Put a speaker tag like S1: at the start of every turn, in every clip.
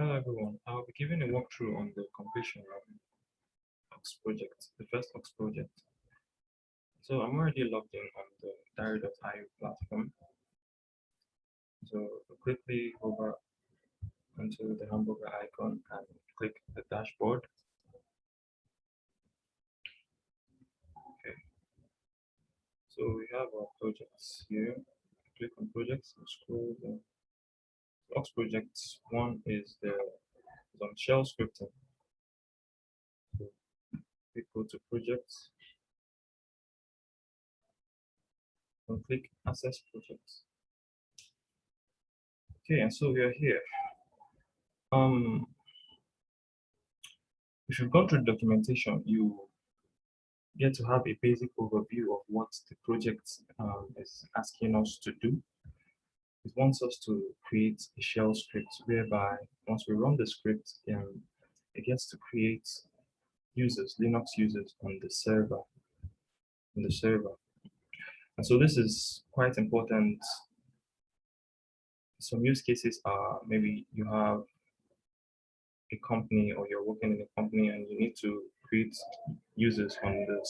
S1: Hello everyone, I'll be giving a walkthrough on the completion of Ox project, the first Ox project. So I'm already logged in on the diary.io platform. So quickly over onto the hamburger icon and click the dashboard. Okay. So we have our projects here. Click on projects and scroll down. Ox projects 1 is on shell scripting. So we go to projects and click access projects. Okay, and so we are here. If you've gone through the documentation, you get to have a basic overview of what the project is asking us to do. It wants us to create a shell script whereby once we run the script, it gets to create users, Linux users on the server. And so this is quite important. Some use cases are maybe you have a company or you're working in a company and you need to create users on the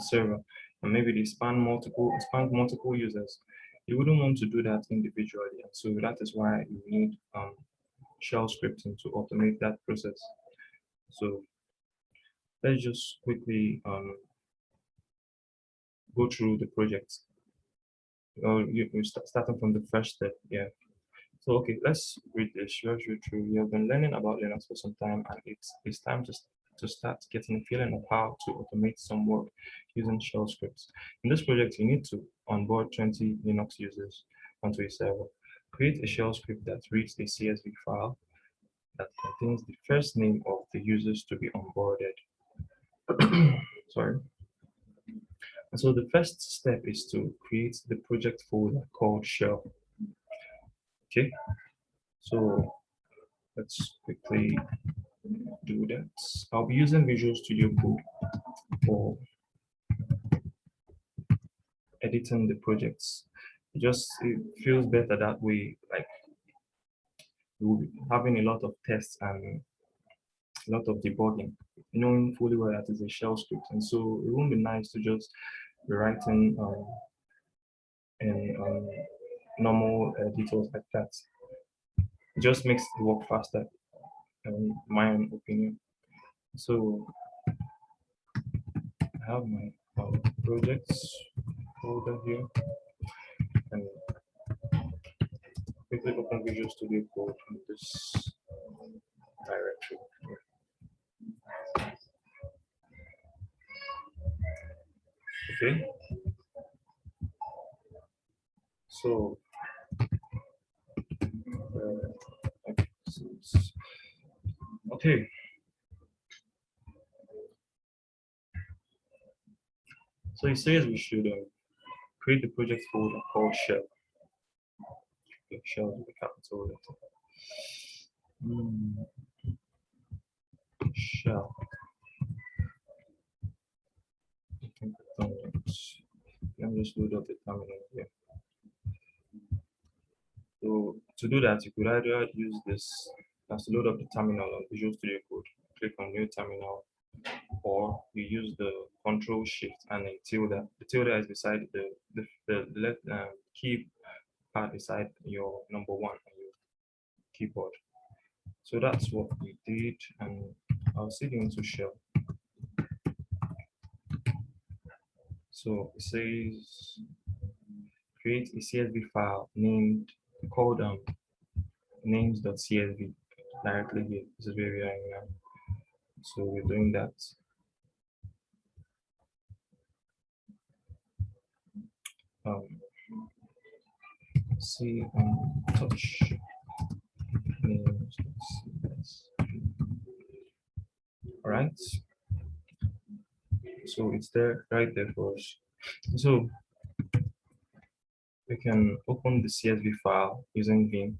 S1: server, and maybe they span multiple users. You wouldn't want to do that individually, and so that is why you need shell scripting to automate that process. So let's just quickly go through the project. You're starting from the first step. Yeah. So okay, let's read this. Let's read through. We have been learning about Linux for some time, and it's time to start getting a feeling of how to automate some work using shell scripts. In this project, you need to onboard 20 Linux users onto a server. Create a shell script that reads a CSV file that contains the first name of the users to be onboarded. Sorry. And so the first step is to create the project folder called shell. Okay, so let's quickly do that. I'll be using Visual Studio Code for editing the projects. It feels better that way. Like we'll be having a lot of tests and a lot of debugging, knowing fully well that is a shell script, and so it won't be nice to just be writing in normal editors like that. It just makes the work faster, in my own opinion. So I have my projects folder here, and quickly open Visual Studio Code in this directory. Okay. So, okay. So it says we should create the project folder called shell. Okay, shell with a capital letter. Shell. Let me just load up the terminal here. So to do that, you could either use this as to load up the terminal on Visual Studio Code. Click on New Terminal, or you use the Control Shift and a tilde. The tilde is beside the left key pad beside your number 1 on your keyboard. So that's what we did, and I'll see you into shell. So it says create a CSV file called names.csv directly here. This is where we are now. So we're doing that. See touch names.csv. All right. So it's there right there for us. So we can open the CSV file using Vim.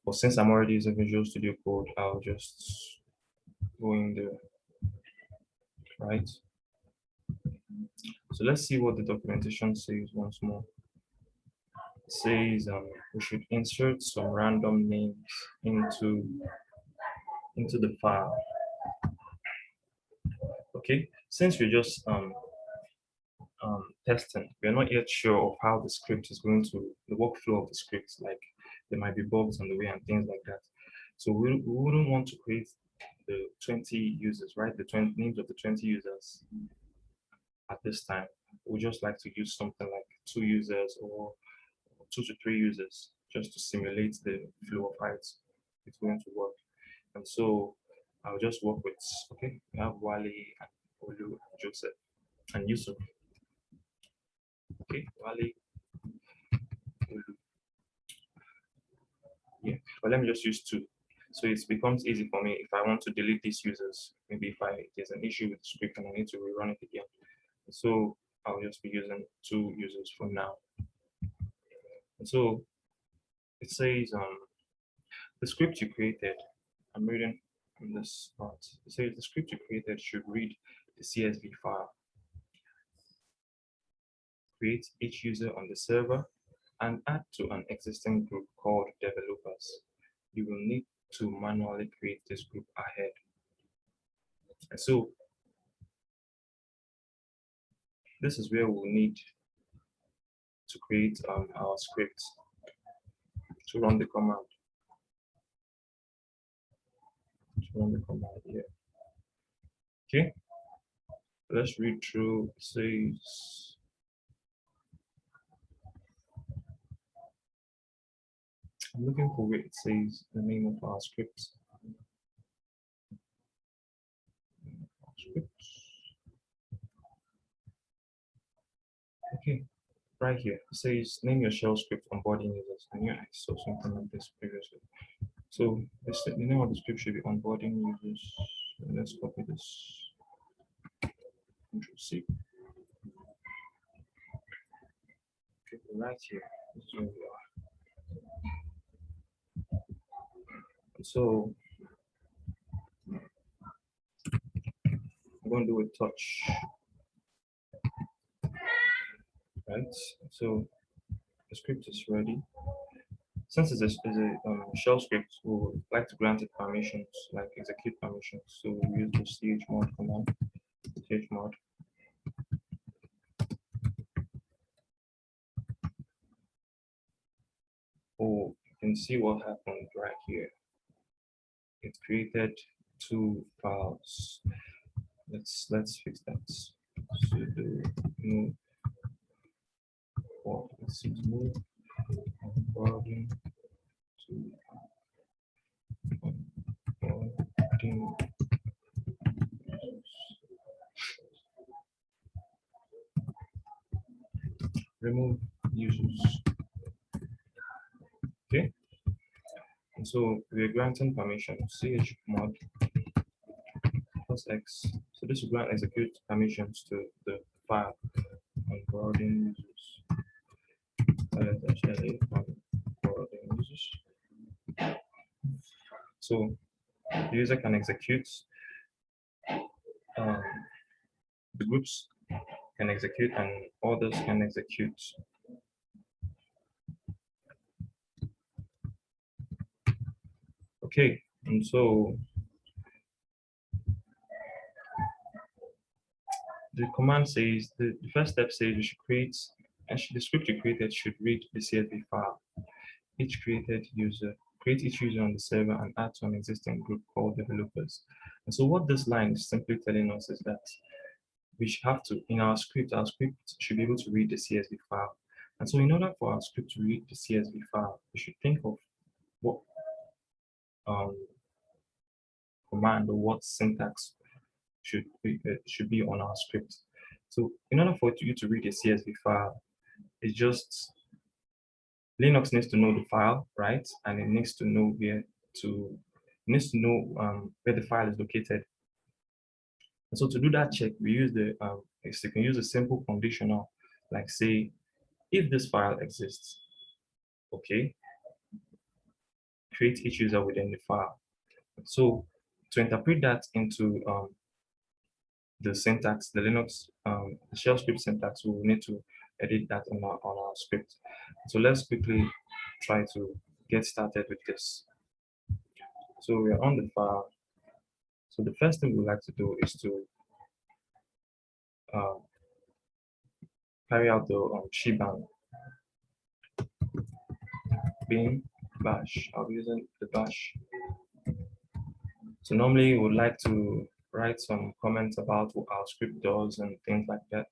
S1: But since I'm already using Visual Studio Code, I'll just go in there, right? So let's see what the documentation says once more. says we should insert some random names into the file. Okay, since we're just testing, we're not yet sure of how the script is going to, the workflow of the script, like there might be bugs on the way and things like that. So we wouldn't want to create the 20 users, right? The 20 names of the 20 users at this time. We just like to use something like 2 users or 2 to 3 users just to simulate the flow of how it's going to work. And so I'll just work with, okay, we have Wally and Olu and Joseph and Yusuf. Okay, Wally, Olu. Yeah, but let me just use 2. So it becomes easy for me if I want to delete these users. Maybe if there's an issue with the script and I need to rerun it again. So I'll just be using 2 users for now. And so it says the script you created, I'm reading from this part. It says the script you created should read the CSV file, create each user on the server, and add to an existing group called developers. You will need to manually create this group ahead. And so this is where we'll need to create our script to run the command. Here. Okay, let's read through. It says I'm looking for where it says the name of our script. Okay, right here. It says name your shell script onboarding users. And yeah, I saw something like this previously. So the name of the script should be onboarding users. So let's copy this. Control C. Okay, right here. This is where we are. And so I'm going to do a touch. Right. So the script is ready. Since it's a shell script, we would like to grant it permissions, like execute permissions. So we use the chmod command, chmod. Oh, you can see what happened right here. It created 2 files. Let's fix that. Sudo move. Let's see move onboarding to onboarding. Remove users. Okay. And so we're granting permission chmod plus X. So this will grant execute permissions to the file onboarding users. Onboarding users. So the user can execute, the groups can execute, and others can execute. Okay, and so the command says, the first step says you should create, the script you created should read the CSV file. Create each user on the server and add to an existing group called developers. And so what this line is simply telling us is that we should have to, in our script should be able to read the CSV file. And so in order for our script to read the CSV file, we should think of what command or what syntax should be on our script. So in order for you to read a CSV file, it's just Linux needs to know the file, right? And it needs to know where the file is located. And so to do that check, we use you can use a simple conditional, like say, if this file exists, okay, create each user within the file. So to interpret that into the syntax, the Linux, the shell script syntax, we will need to edit that on our script. So let's quickly try to get started with this. So we are on the file. So the first thing we like to do is to carry out the shebang bin bash. I'll be using the bash. So normally we would like to write some comments about what our script does and things like that.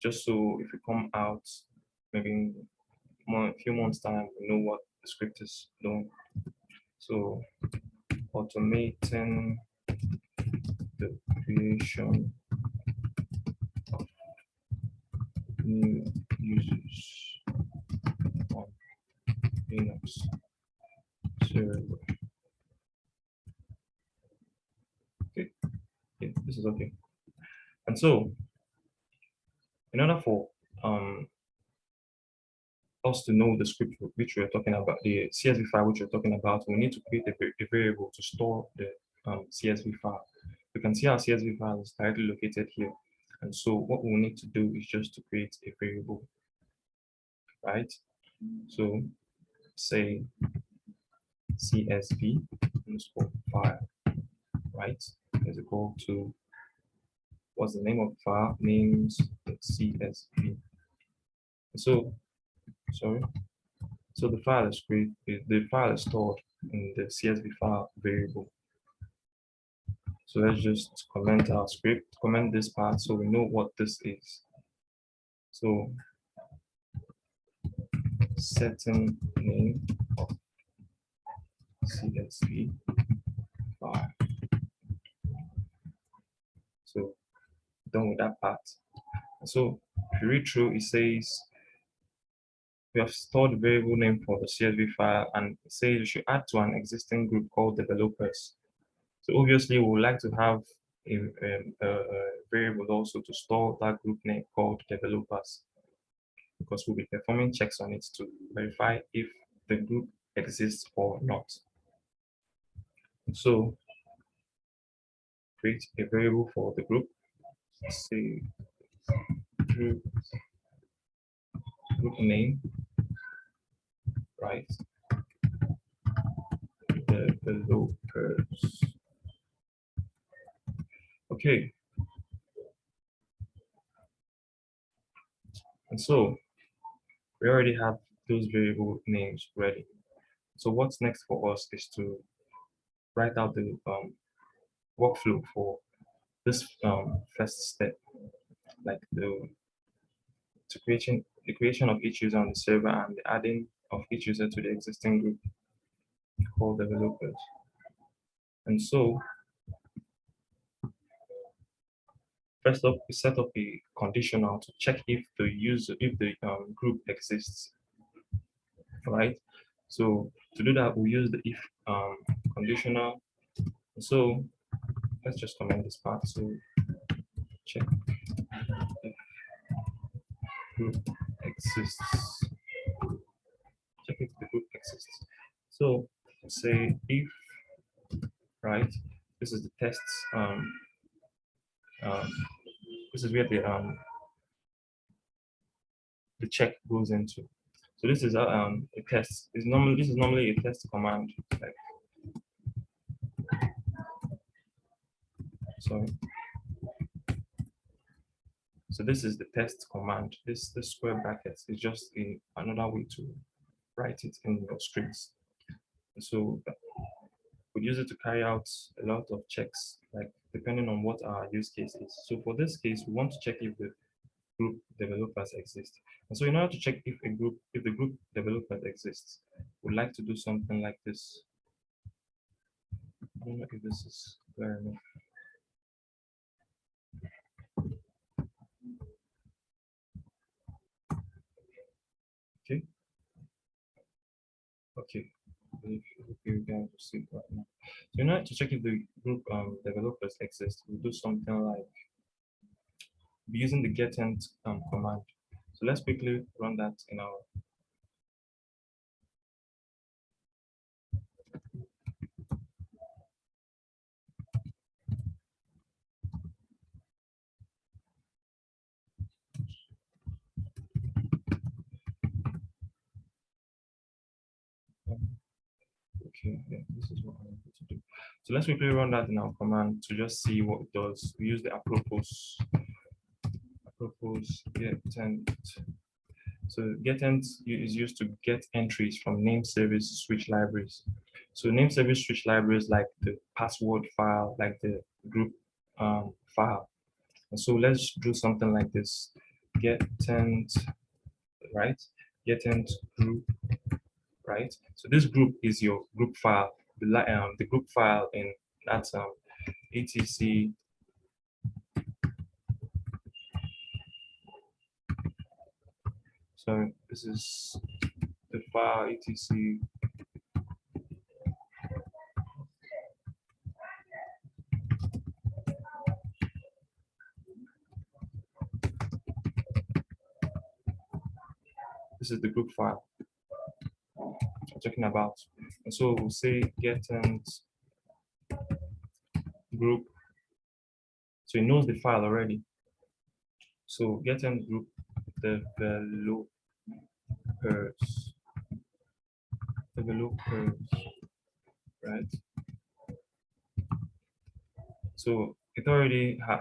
S1: Just so if we come out maybe a few months time, we know what the script is doing. So automating the creation of new users on Linux server. Okay, this is okay. And so, in order for us to know the script which we're talking about, the CSV file which we're talking about, we need to create a variable to store the CSV file. You can see our CSV file is directly located here. And so what we need to do is just to create a variable, right? So say CSV underscore file, right? Is equal to, what's the name of the file? Names CSV. So, sorry. So the file is created, the file is stored in the CSV file variable. So let's just comment our script, comment this part so we know what this is. So setting name of CSV file. So done with that part. So if you read through, it says we have stored the variable name for the CSV file, and it says you should add to an existing group called developers. So obviously we would like to have a variable also to store that group name called developers, because we'll be performing checks on it to verify if the group exists or not. So create a variable for the group, say group name, right? Developers. Okay. And so we already have those variable names ready. So what's next for us is to write out the workflow for this first step, like the creation of each user on the server and the adding of each user to the existing group called developers. And so first up, we set up a conditional to check if the group exists, right? So to do that, we use the if conditional. So let's just comment this part. So check if group exists. Check if the group exists. So say if, right? This is the tests. This is where the check goes into. So this is a test. This is normally a test command. Like, sorry. So this is the test command. This square brackets is just another way to write it in your scripts. So we use it to carry out a lot of checks, like depending on what our use case is. So for this case, we want to check if the group developers exist. And so in order to check if the group developers exists, we'd like to do something like this. I don't know if this is clear enough. Okay. Okay. If you guys see right now. So in order to check if the group developers exist, we'll do something like using the getEnt command. So let's quickly run that in our Okay, yeah, this is what I want to do. So let's quickly run that in our command to just see what it does. We use the apropos getEnt. So getEnt is used to get entries from name service switch libraries. So name service switch libraries like the password file, like the group file. And so let's do something like this. GetEnt, right? GetEnt group, right? So this group is your group file. The group file in that etc. So this is the file etc. This is the group file I'm talking about. And so we'll say getEnt group. So it knows the file already. So getEnt group developers, right? So I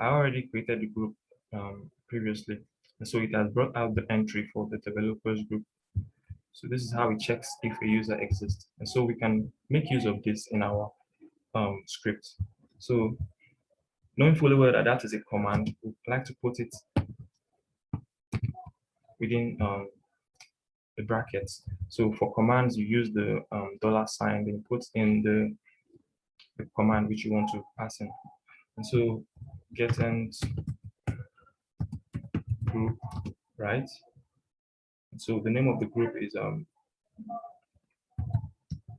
S1: already created the group previously. And so it has brought out the entry for the developers group. So this is how it checks if a user exists. And so we can make use of this in our script. So knowing fully well that that is a command, we'd like to put it within the brackets. So for commands, you use the $, then put in the command which you want to pass in. And so getEnt group, right? And so the name of the group is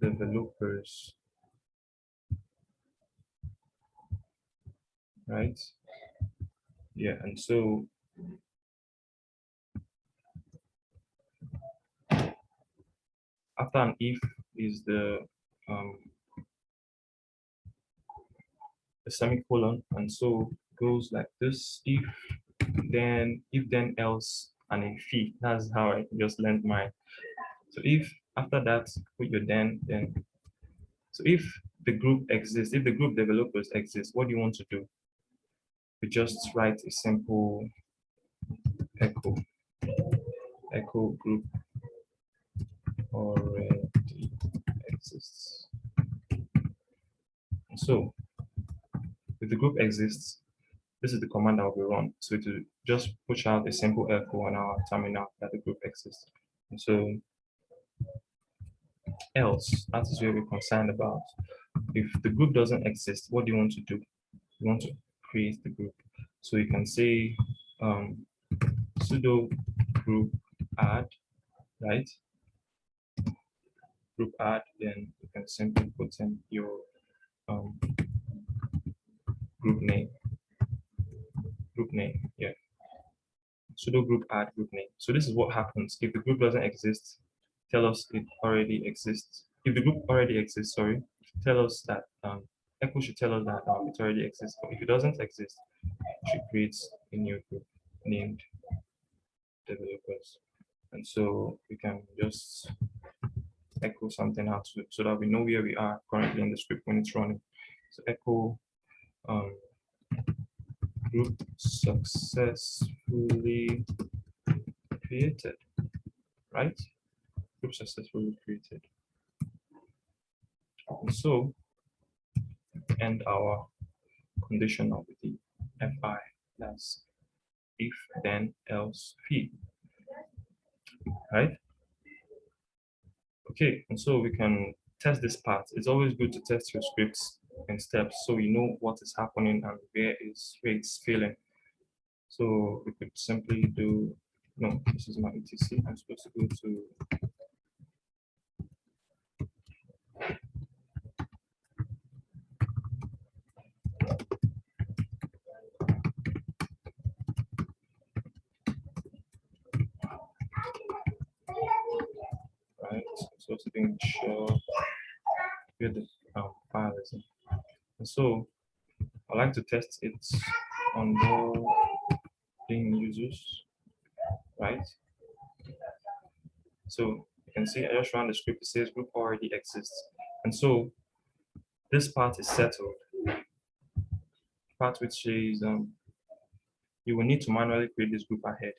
S1: developers, right? Yeah, and so after an if is the semicolon, and so goes like this: if then else and a fee. That's how I just learned mine. So if after that put your then. So if the group exists, if the group developers exist, what do you want to do? We just write a simple echo group already exists. And so if the group exists, this is the command that will be run. So to just push out a simple echo on our terminal that the group exists. And so else, that is where we're concerned about. If the group doesn't exist, what do you want to do? You want to create the group. So you can say sudo group add, right? Group add, then you can simply put in your group name. Yeah. Sudo group add group name. So this is what happens if the group doesn't exist. Tell us it already exists. If the group already exists, sorry, tell us that echo should tell us that it already exists. But if it doesn't exist, it should create a new group named developers. And so we can just echo something out so that we know where we are currently in the script when it's running. So echo group successfully created, right? Group successfully created. And so end our conditional with the fi, that's if then else fee, right? Okay, and so we can test this part. It's always good to test your scripts in steps so you know what is happening and where it's failing. So we could simply do, no, this is my etc. I'm supposed to go to right, so to being sure where the file is in. And so I like to test it on boarding users, right? So you can see I just ran the script. It says group already exists. And so this part is settled. Part which says you will need to manually create this group ahead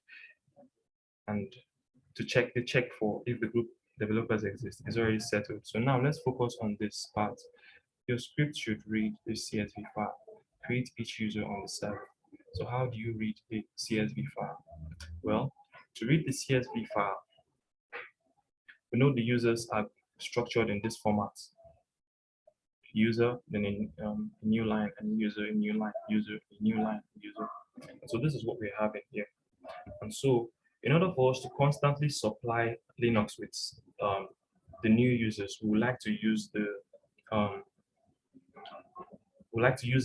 S1: and to check for if the group developers exist is already settled. So now let's focus on this part. Your script should read the CSV file, create each user on the server. So how do you read the CSV file? Well, to read the CSV file, we know the users are structured in this format. User, then a new line, and user, a new line, user, a new line, user. And so this is what we have in here. And so in order for us to constantly supply Linux with the new users, we would like to use the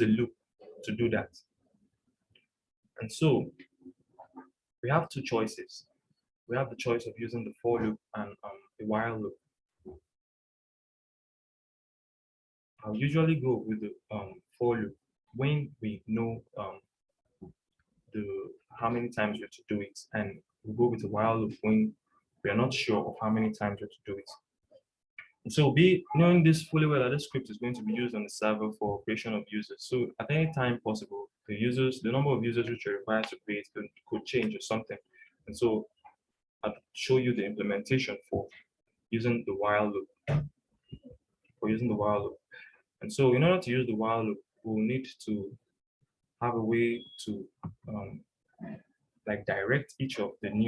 S1: a loop to do that. And so we have two choices. We have the choice of using the for loop and the while loop. I'll usually go with the for loop when we know how many times we have to do it, and we'll go with the while loop when we are not sure of how many times we have to do it. And so knowing this fully well that this script is going to be used on the server for creation of users. So at any time possible, the number of users which are required to create could change or something. And so I'll show you the implementation for using the while loop. And so in order to use the while loop, we'll need to have a way to like direct each of these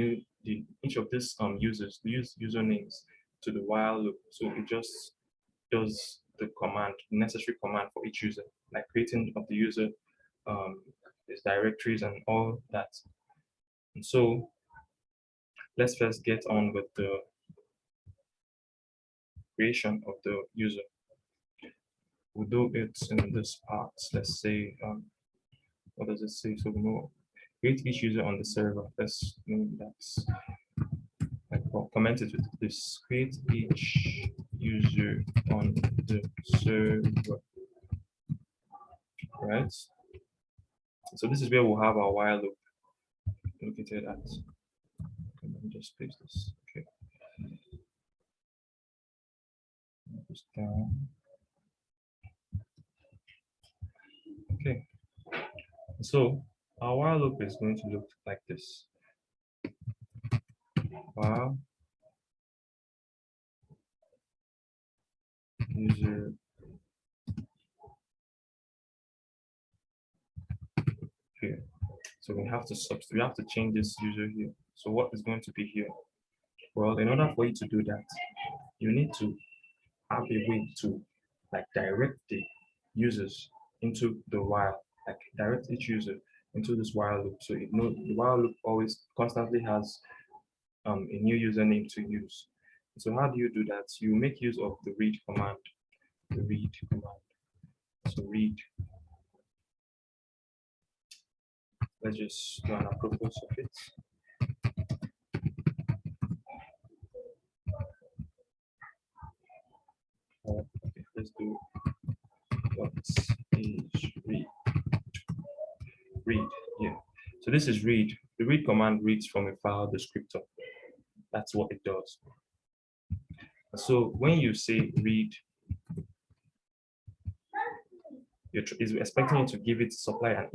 S1: usernames to the while loop. So it just does the necessary command for each user, like creating of the user, its directories and all that. And so let's first get on with the creation of the user. We'll do it in this part. Let's say, what does it say? So we know create each user on the server. Let's comment it with this: create each user on the server. Right. So this is where we'll have our while loop located at. Let me just paste this. Okay. This down. Okay. So our while loop is going to look like this. While user here. So we have to change this user here. So what is going to be here? Well, in order for you to do that, you need to have a way to like direct the users into the while, like direct each user into this while loop. So the while loop always constantly has a new username to use. So how do you do that? You make use of the read command. The read command. So read. Let's just do an apropos of it. Okay, let's do what is read. Read, yeah. So this is read. The read command reads from a file descriptor. That's what it does. So when you say read, is expecting you to give it supply an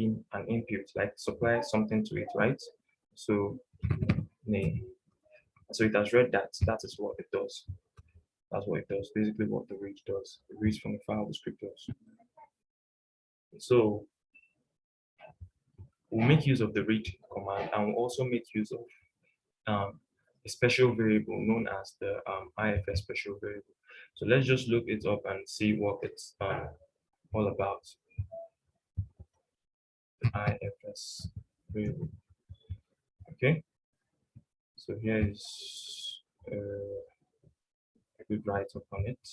S1: input, like supply something to it, right? So name. So it has read that. That is what it does. That's what it does. Basically, what the read does. It reads from the file descriptors. So we'll make use of the read command, and we'll also make use of a special variable known as the IFS special variable. So let's just look it up and see what it's all about. The IFS variable. Okay. So here is a good write-up on it.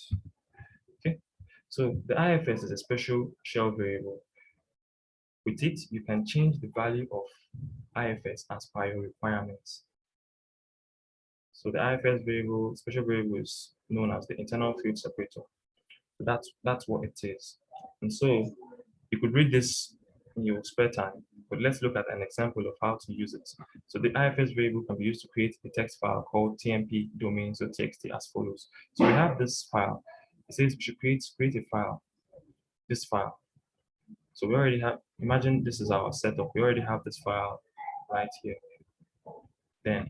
S1: Okay. So the IFS is a special shell variable. With it, you can change the value of IFS as per your requirements. So the IFS variable, special variable, is known as the internal field separator. So that's what it is. And so you could read this in your spare time, but let's look at an example of how to use it. So the IFS variable can be used to create a text file called tmp domains.txt as follows. So we have this file, it says we should create a file, this file. So we already have, imagine this is our setup. We already have this file right here. Then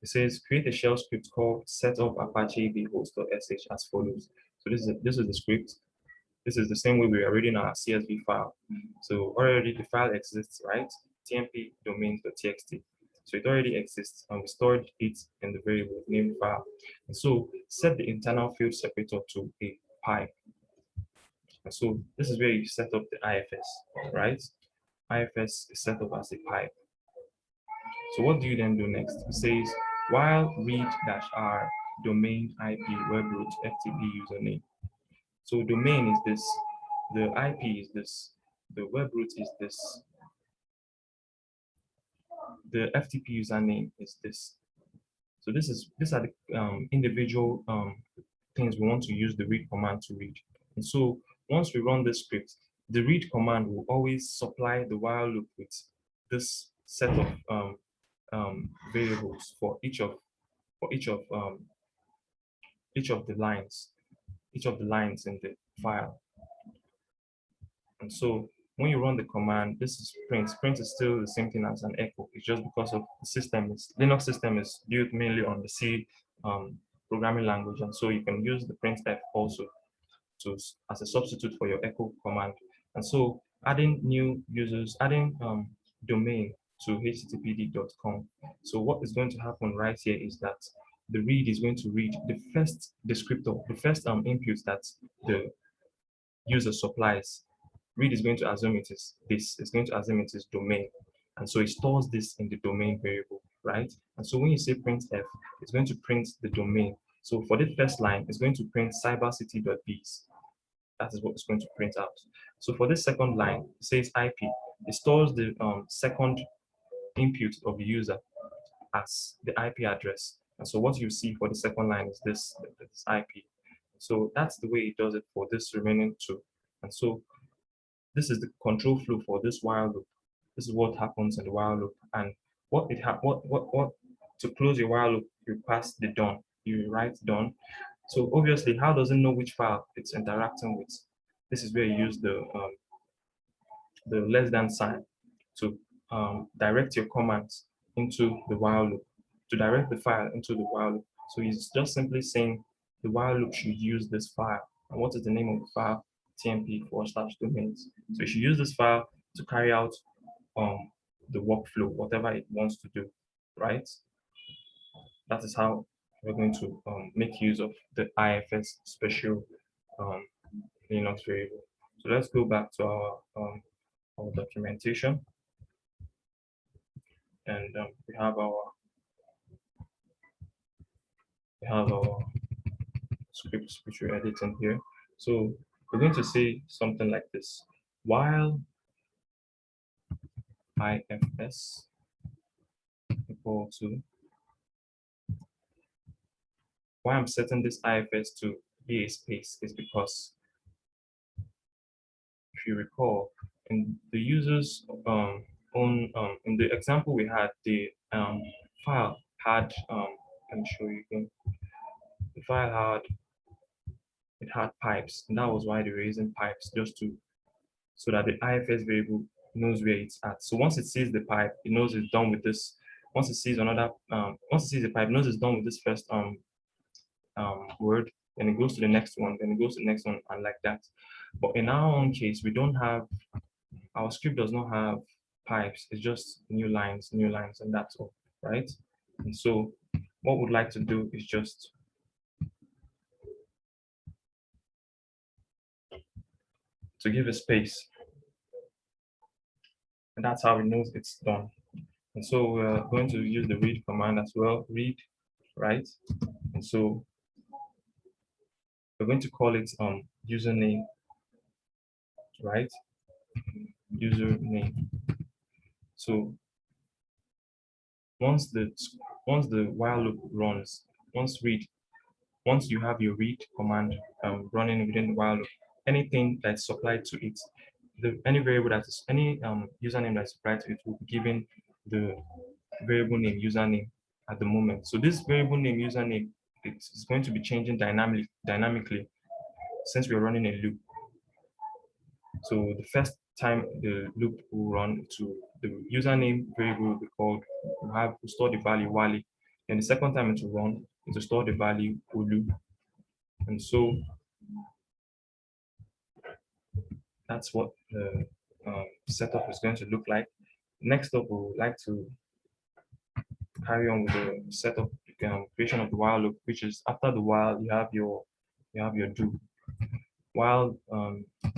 S1: it says create a shell script called setup apache vhost.sh as follows. So this is the script. This is the same way we are reading our CSV file. So already the file exists, right? tmp domains.txt. So it already exists, and we stored it in the variable name file. And so set the internal field separator to a pipe. And so this is where you set up the IFS, right? IFS is set up as a pipe. So what do you then do next? It says while read-r domain IP webroot FTP username. So domain is this, the IP is this, the webroot is this, the FTP username is this. So these are the individual things we want to use the read command to read. And so once we run this script, the read command will always supply the while loop with this set of variables for each of the lines in the file. And so when you run the command, this is print. Print is still the same thing as an echo. It's just because of the system. Linux system is built mainly on the C programming language, and so you can use the printf also as a substitute for your echo command. And so adding new users, adding domain to httpd.com. So what is going to happen right here is that the read is going to read the first descriptor, the first input that the user supplies. Read is going to assume it is this, it's going to assume it is domain. And so it stores this in the domain variable, right? And so when you say printf, it's going to print the domain. So for the first line, it's going to print cybercity.biz. That is what it's going to print out. So for this second line, it says IP. It stores the second input of the user as the IP address. And so what you see for the second line is this IP. So that's the way it does it for this remaining two. And so this is the control flow for this while loop. This is what happens in the while loop. And what to close your while loop, you pass the done. You write done. So obviously, how does it know which file it's interacting with? This is where you use the less than sign to direct your commands into the while loop, to direct the file into the while loop. So he's just simply saying the while loop should use this file. And what is the name of the file? tmp/domains. So you should use this file to carry out the workflow, whatever it wants to do, right? That is how we're going to make use of the IFS special Linux variable. So let's go back to our documentation, and we have our scripts which we're editing here. So we're going to say something like this: while IFS equal to, why I'm setting this IFS to be a space is because, if you recall, in the user's in the example we had, the file had let me show you again. The file had pipes, and that was why they were using pipes, just to so that the IFS variable knows where it's at. So once it sees the pipe, it knows it's done with this. Once it sees another, once it sees the pipe, it knows it's done with this first word, then it goes to the next one, then it goes to the next one, and like that. But in our own case, we don't have, our script does not have pipes. It's just new lines, and that's all, right? And so what we'd like to do is just to give a space, and that's how it knows it's done. And so we're going to use the read command as well, read, right? And so we're going to call it username, right? Username. So once the while loop runs, once you have your read command running within the while loop, anything that's supplied to it, any variable that is any username that's supplied to it will be given the variable name username at the moment. So this variable name username it's going to be changing dynamically since we're running a loop. So the first time the loop will run to the username variable will be called, we'll store the value Wally. And the second time it will run, it will store the value Olu. And so that's what the setup is going to look like. Next up, we would like to carry on with the setup creation of the while loop, which is after the while you have your do. While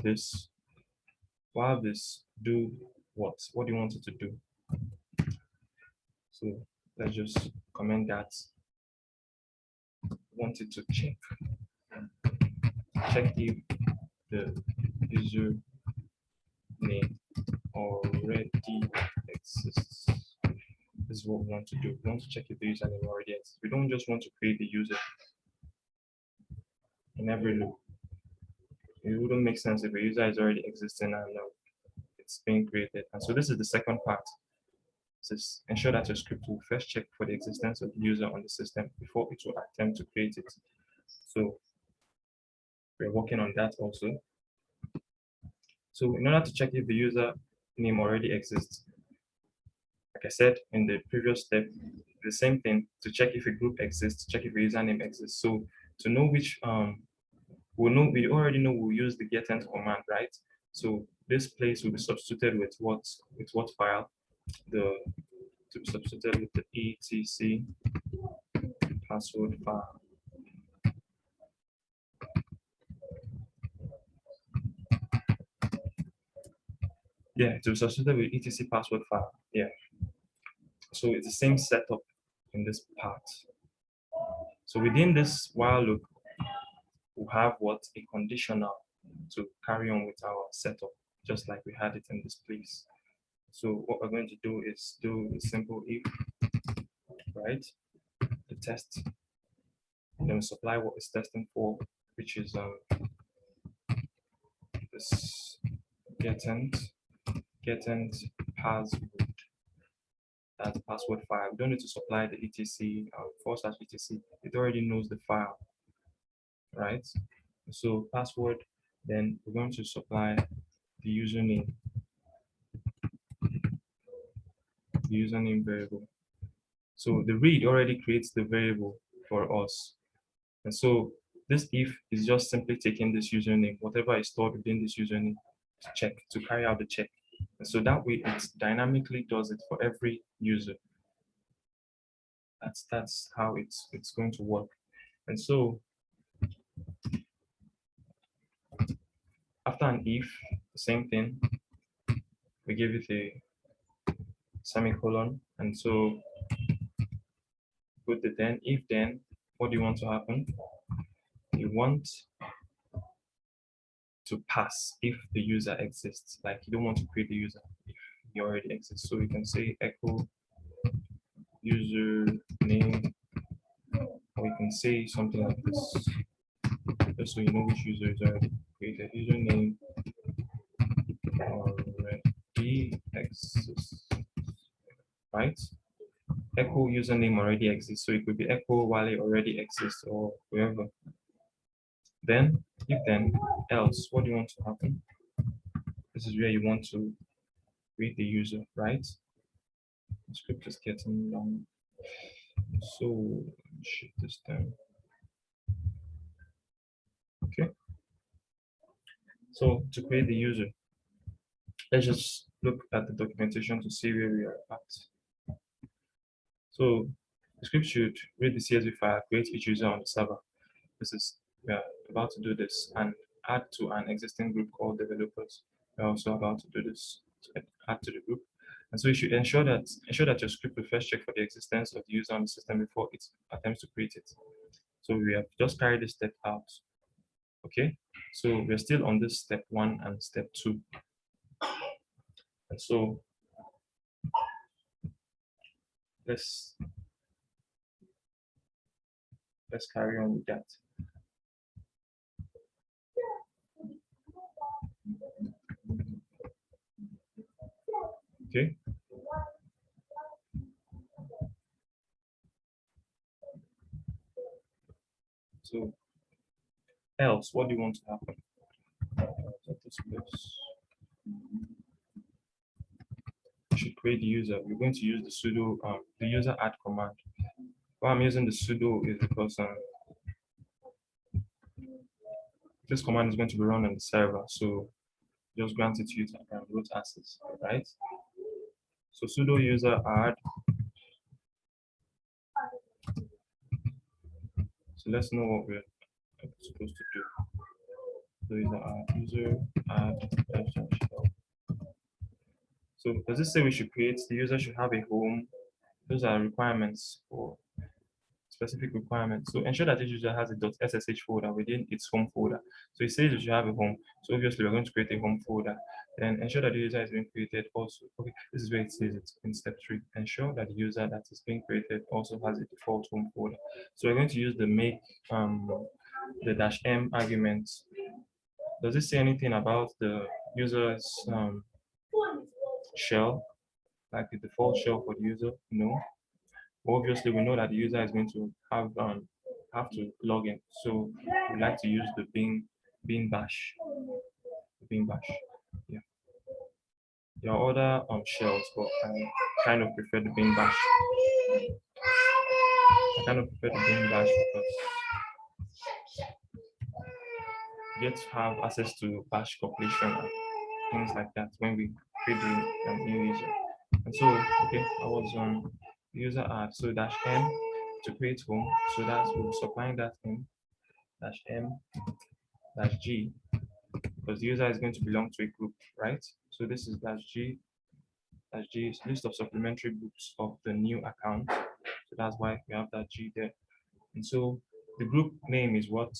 S1: this do what do you want it to do? So let's just comment that. Want it to check if the user name already exists. This is what we want to do. We want to check if the username already exists. We don't just want to create the user in every loop. It wouldn't make sense if a user is already existing and it's being created. And so this is the second part. This is ensure that your script will first check for the existence of the user on the system before it will attempt to create it. So we're working on that also. So in order to check if the user name already exists, like I said in the previous step, the same thing to check if a group exists, check if a username exists. So to know which we already know we'll use the getEnt command, right? So this place will be substituted with what file? To be substituted with the etc password file. Yeah, to be substituted with etc password file. Yeah. So it's the same setup in this part. So within this while loop, we'll have a conditional to carry on with our setup, just like we had it in this place. So what we're going to do is do a simple if, right? The test, then we supply what it's testing for, which is this getEnt password. That's password file. We don't need to supply the etc /etc. It already knows the file, right? So password, then we're going to supply the username variable. So the read already creates the variable for us. And so this if is just simply taking this username, whatever is stored within this username, to carry out the check. And so that way it dynamically does it for every user. That's how it's going to work. And so after an if, the same thing, we give it a semicolon, and so put the then, if then, what do you want to happen? You want to pass if the user exists. Like you don't want to create the user if he already exists. So we can say echo user name, or we can say something like this, just so you know which user is already created. Username already exists, right? Echo username already exists, so it could be echo Wally already exists or whoever. Then, if then, else, what do you want to happen? This is where you want to read the user, right? The script is getting long, so shift this down. Okay. So to create the user, let's just look at the documentation to see where we are at. So the script should read the CSV file, create each user on the server. We are about to do this and add to an existing group called developers. We're also about to do this to add to the group. And so you should ensure that your script will first check for the existence of the user on the system before it attempts to create it. So we have just carried this step out. Okay, so we're still on this step 1 and step 2. And so let's carry on with that. Okay. else, what do you want to happen? You should create the user. We're going to use the sudo, the user add command. Why I'm using the sudo is because this command is going to be run on the server, so just grant it user and root access, right? So sudo user add. So let's know what we're supposed to do. So user add shell. So does it say we should create, the user should have a home? Those are requirements for specific requirements. So ensure that this user has a .ssh folder within its home folder. So it says you should have a home. So obviously we're going to create a home folder. Then ensure that the user is being created also. Okay, this is where it says it's in step 3. Ensure that the user that is being created also has a default home folder. So we're going to use the make the -m argument. Does it say anything about the user's shell, like the default shell for the user? No. Obviously, we know that the user is going to have to log in. So we like to use the bin bash. Yeah. There are other shells, but I kind of prefer the bin bash. Because you get to have access to bash completion and things like that when we create the new user. And so, okay, I was user add, so -m to create home. So that's we're supplying that in -m -g, because the user is going to belong to a group, right? So this is -g is list of supplementary groups of the new account. So that's why we have that G there. And so the group name is what?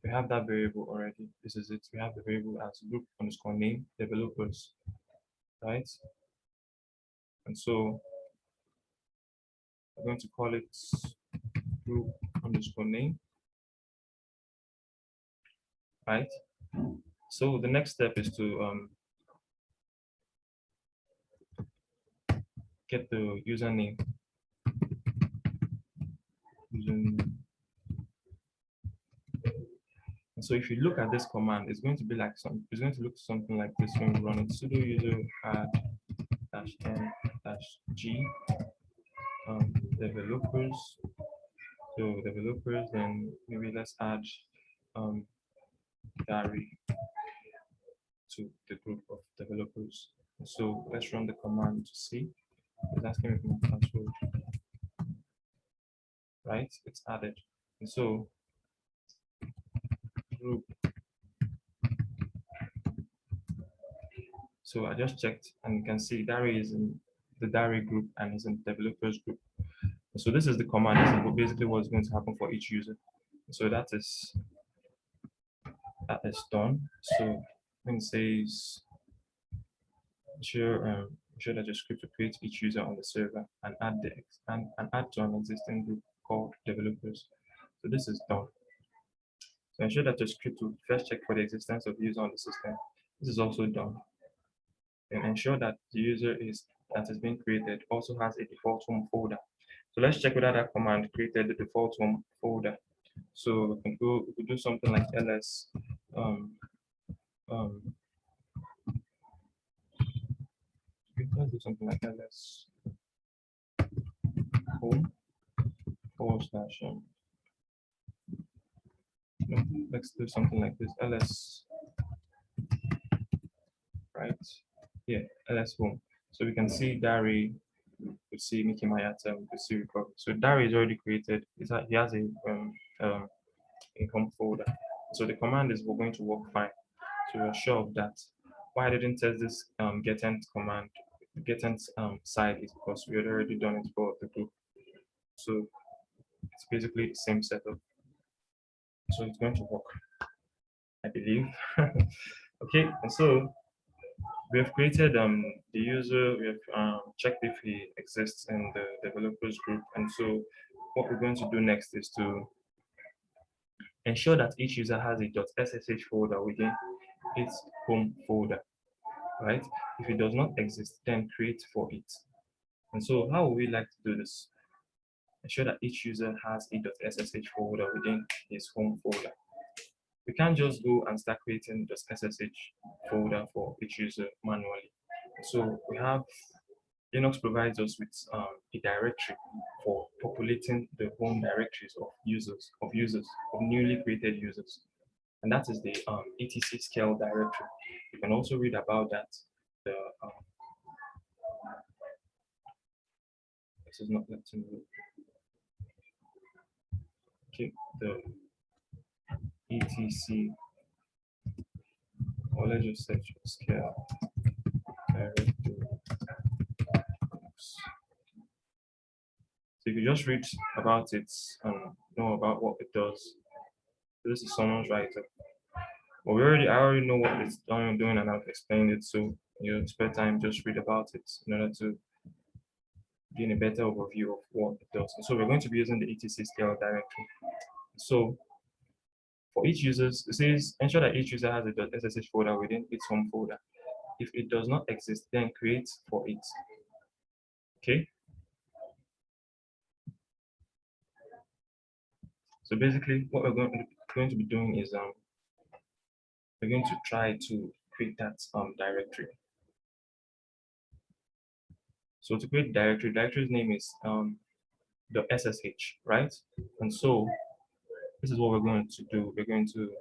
S1: We have that variable already. This is it. We have the variable as group underscore name developers, right? And so we're going to call it group underscore name, right? So the next step is to get the username. And so if you look at this command, it's going to be like it's going to look something like this when we run it. Sudo user add -m-g developers. So developers, then maybe let's add Gary to the group of developers. So let's run the command to see. It's asking me for my password. Right? It's added. And so group. So I just checked and you can see Dari is in the Dari group and is in developers group. So this is the command. This is basically what's going to happen for each user. So that is done. So when it says ensure that your script will create each user on the server and add add to an existing group called developers. So this is done. So ensure that your script will first check for the existence of the user on the system. This is also done. And ensure that the user that is being created also has a default home folder. So let's check whether that command created the default home folder. So we could do something like ls let's do something like ls home / no, let's do something like this, ls, right? Yeah, ls home. So we can see Dari, we could see Mickey Mayata, we could see recovery. So Dari is already created. He has a home folder. So the command is going to work fine. So we're sure of that. Why I didn't test this getEnt command, getEnt side, is because we had already done it for the group. So it's basically the same setup. So it's going to work, I believe. Okay, and so we have created the user, we have checked if he exists in the developers group. And so what we're going to do next is to ensure that each user has a .ssh folder within its home folder, right? If it does not exist, then create for it. And so how would we like to do this? Ensure that each user has a .ssh folder within his home folder. we can't just go and start creating the SSH folder for each user manually. So we have Linux provides us with a directory for populating the home directories of newly created users, and that is the etc scale directory. You can also read about that. The this is not letting me. Okay, the etc, or let's just search scale directory. So you can just read about it and know about what it does. This is someone's writer. But I already know what it's doing and I've explained it. So you spare time, just read about it in order to gain a better overview of what it does. So we're going to be using the etc scale directory. So for each user, it says ensure that each user has a .ssh folder within its home folder. If it does not exist, then create for it. Okay. So basically, what we're going to be doing is we're going to try to create that directory. So to create directory's name is the SSH, right? And so this is what we're going to do. We're going to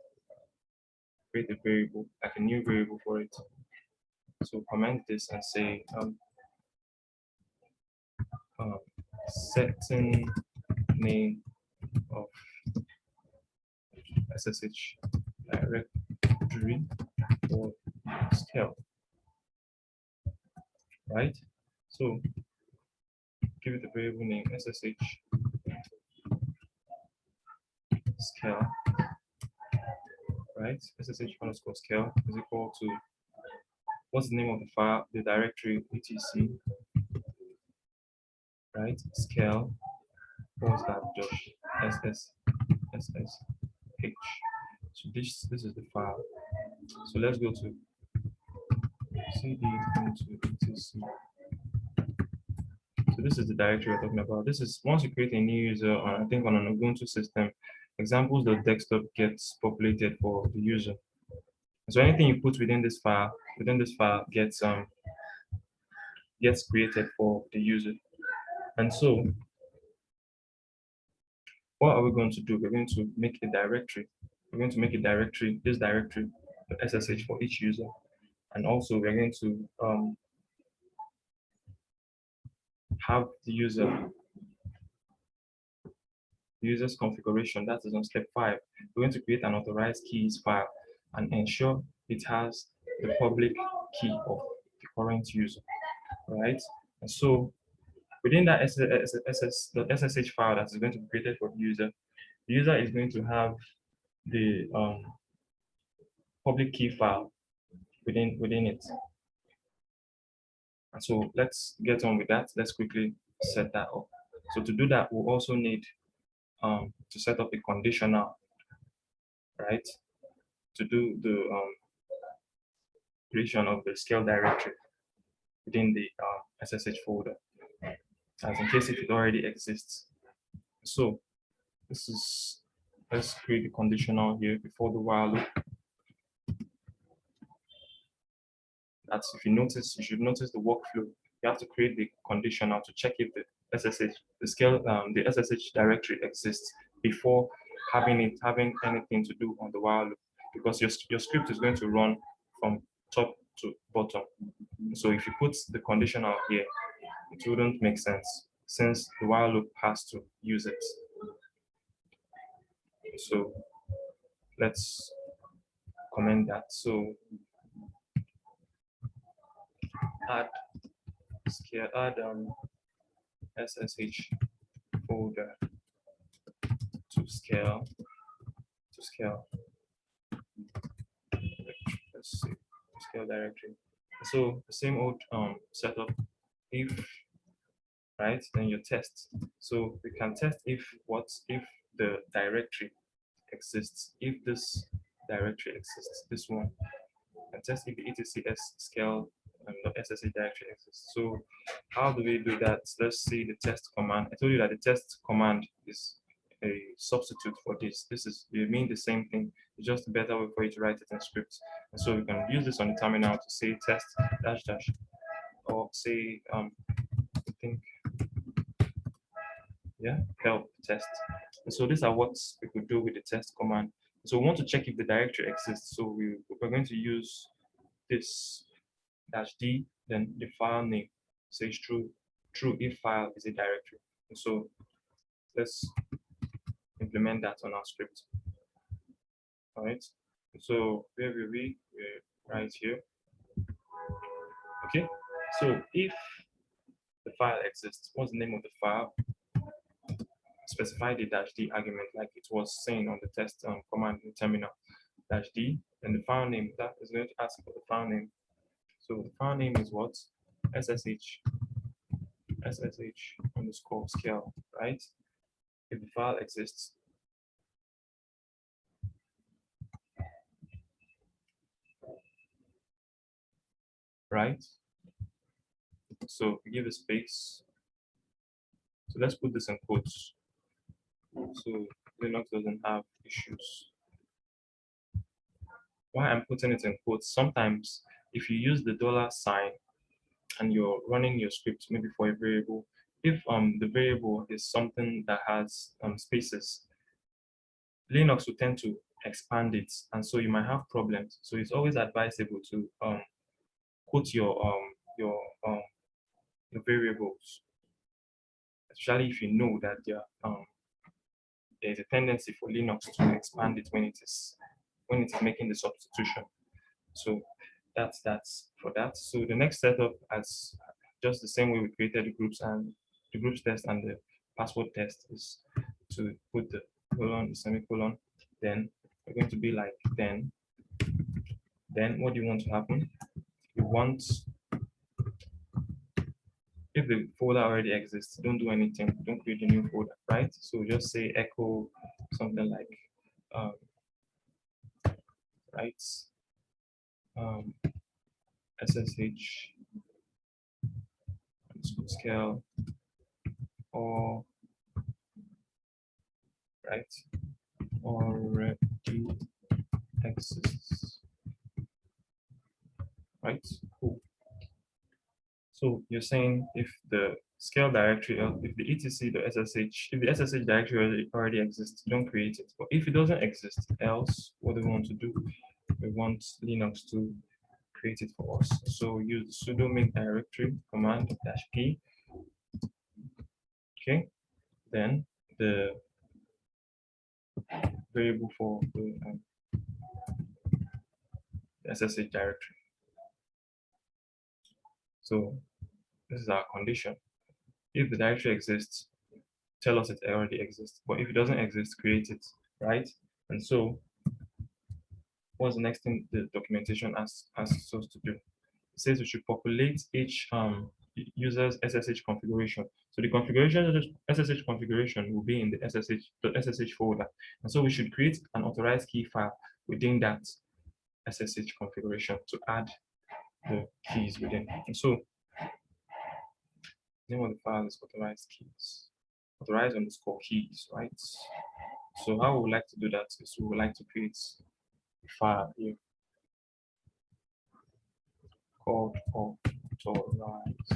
S1: create a variable, like a new variable for it. So comment this and say setting name of SSH directory for scale, right? So give it the variable name SSH scale, right? SSH underscore scale is equal to what's the name of the file, the directory etc, right? Scale /SSH. So this is the file. So let's go to cd into etc. So this is the directory we're talking about. This is once you create a new user, I think on an Ubuntu system, examples.desktop gets populated for the user. So anything you put within this file gets created for the user. And so what are we going to do? We're going to make a directory. We're going to make a directory, this directory, the SSH for each user. And also we're going to have the user's configuration. That is on step 5. We're going to create an authorized keys file and ensure it has the public key of the current user, right? And so within that SSH file that is going to be created for the user is going to have the public key file within it. And so let's get on with that. Let's quickly set that up. So to do that, we'll also need to set up a conditional, right? To do the creation of the scale directory within the SSH folder, as in case if it already exists. So let's create the conditional here before the while loop. That's if you should notice the workflow. You have to create the conditional to check if the SSH directory exists before having anything to do on the while loop, because your script is going to run from top to bottom. So if you put the conditional here, it wouldn't make sense since the while loop has to use it. So let's comment that. So add SSH folder to scale. Let's see, scale directory. So the same old setup. If right, then your test. So we can test if the directory exists. If this directory exists, this one, and test if the etc scale and the SSH directory exists. So how do we do that? Let's see the test command. I told you that the test command is a substitute for this. They mean the same thing. It's just a better way for you to write it in script. And so we can use this on the terminal to say test dash dash, or say I think, yeah, help test. And so these are what we could do with the test command. So we want to check if the directory exists. So we're going to use this -d, then the file name says true if file is a directory. And so let's implement that on our script. All right. So where will we? We're right here. Okay. So if the file exists, what's the name of the file? Specify the -d argument like it was saying on the test command in the terminal. -d, and the file name, that is going to ask for the file name. So the file name is what? SSH underscore scale, right? If the file exists. Right? So we give a space. So let's put this in quotes. So Linux doesn't have issues. Why I'm putting it in quotes, sometimes if you use the $sign and you're running your script maybe for a variable, if the variable is something that has spaces, Linux will tend to expand it, and so you might have problems. So it's always advisable to quote your variables, especially if you know that there's a tendency for Linux to expand it when it is making the substitution. So that's for that. So the next setup, as just the same way we created the groups and the groups test and the password test, is to put the colon, the semicolon, then we're going to be like then what do you want to happen? You want, if the folder already exists, don't do anything, don't create a new folder, right? So just say echo something like right, SSH scale, or right, already exists, right? Cool. So you're saying if the scale directory, if the etc, the SSH, if the SSH directory already exists, don't create it. But if it doesn't exist, else what do we want to do? We want Linux to create it for us. So use sudo make directory command -p. Okay, then the variable for the SSH directory. So this is our condition. If the directory exists, tell us it already exists. But if it doesn't exist, create it, right? And so what's the next thing the documentation asks us to do? It says we should populate each user's SSH configuration. So the configuration, SSH configuration will be in the SSH folder. And so we should create an authorized key file within that SSH configuration to add the keys within. And so the name of the file is authorized keys, authorized underscore keys, right? So how we would like to do that is we would like to create a file here called authorized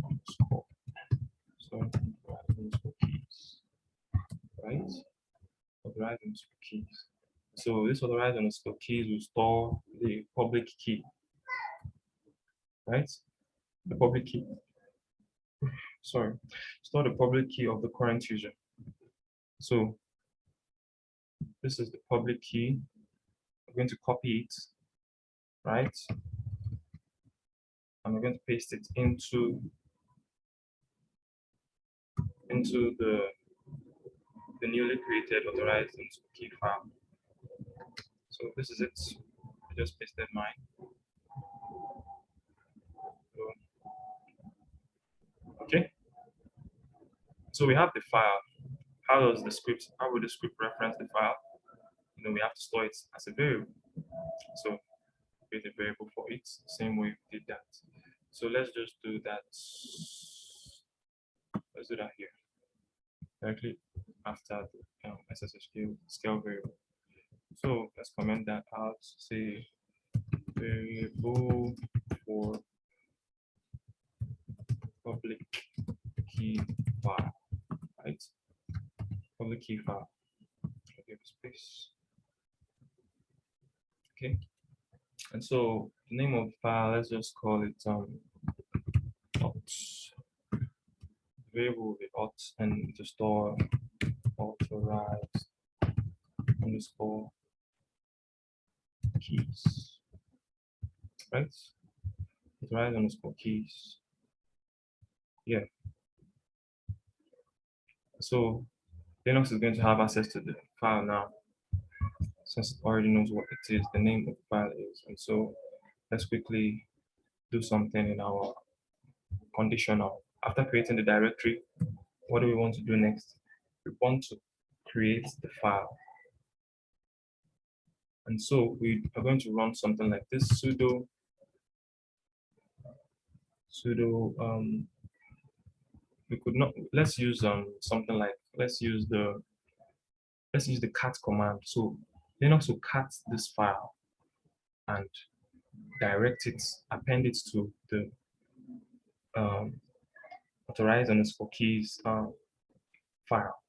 S1: underscore. So authorized underscore keys, right? Authorized underscore keys. So this authorized underscore keys will store the public key, right? The public key. Sorry, store the public key of the current user. So this is the public key. I'm going to copy it, right? And we're going to paste it into the newly created authorized key file. So this is it. I just pasted mine. So, okay. So we have the file. How will the script reference the file? We have to store it as a variable. So create a variable for it, the same way we did that. So let's just do that. Let's do that here. Directly after the SSH scale variable. So let's comment that out, say variable for public key file, right? Public key file. I'll give space. Okay. And so the name of the file, let's just call it auth. Variable with auth and to store authorized underscore keys, right? Authorized underscore keys. Yeah. So Linux is going to have access to the file now, since it already knows what it is, the name of the file is. And so let's quickly do something in our conditional. After creating the directory, what do we want to do next? We want to create the file. And so we are going to run something like this: sudo we could not, let's use something like, let's use the cat command. So Linux will cat this file and direct it, append it to the authorized underscore keys file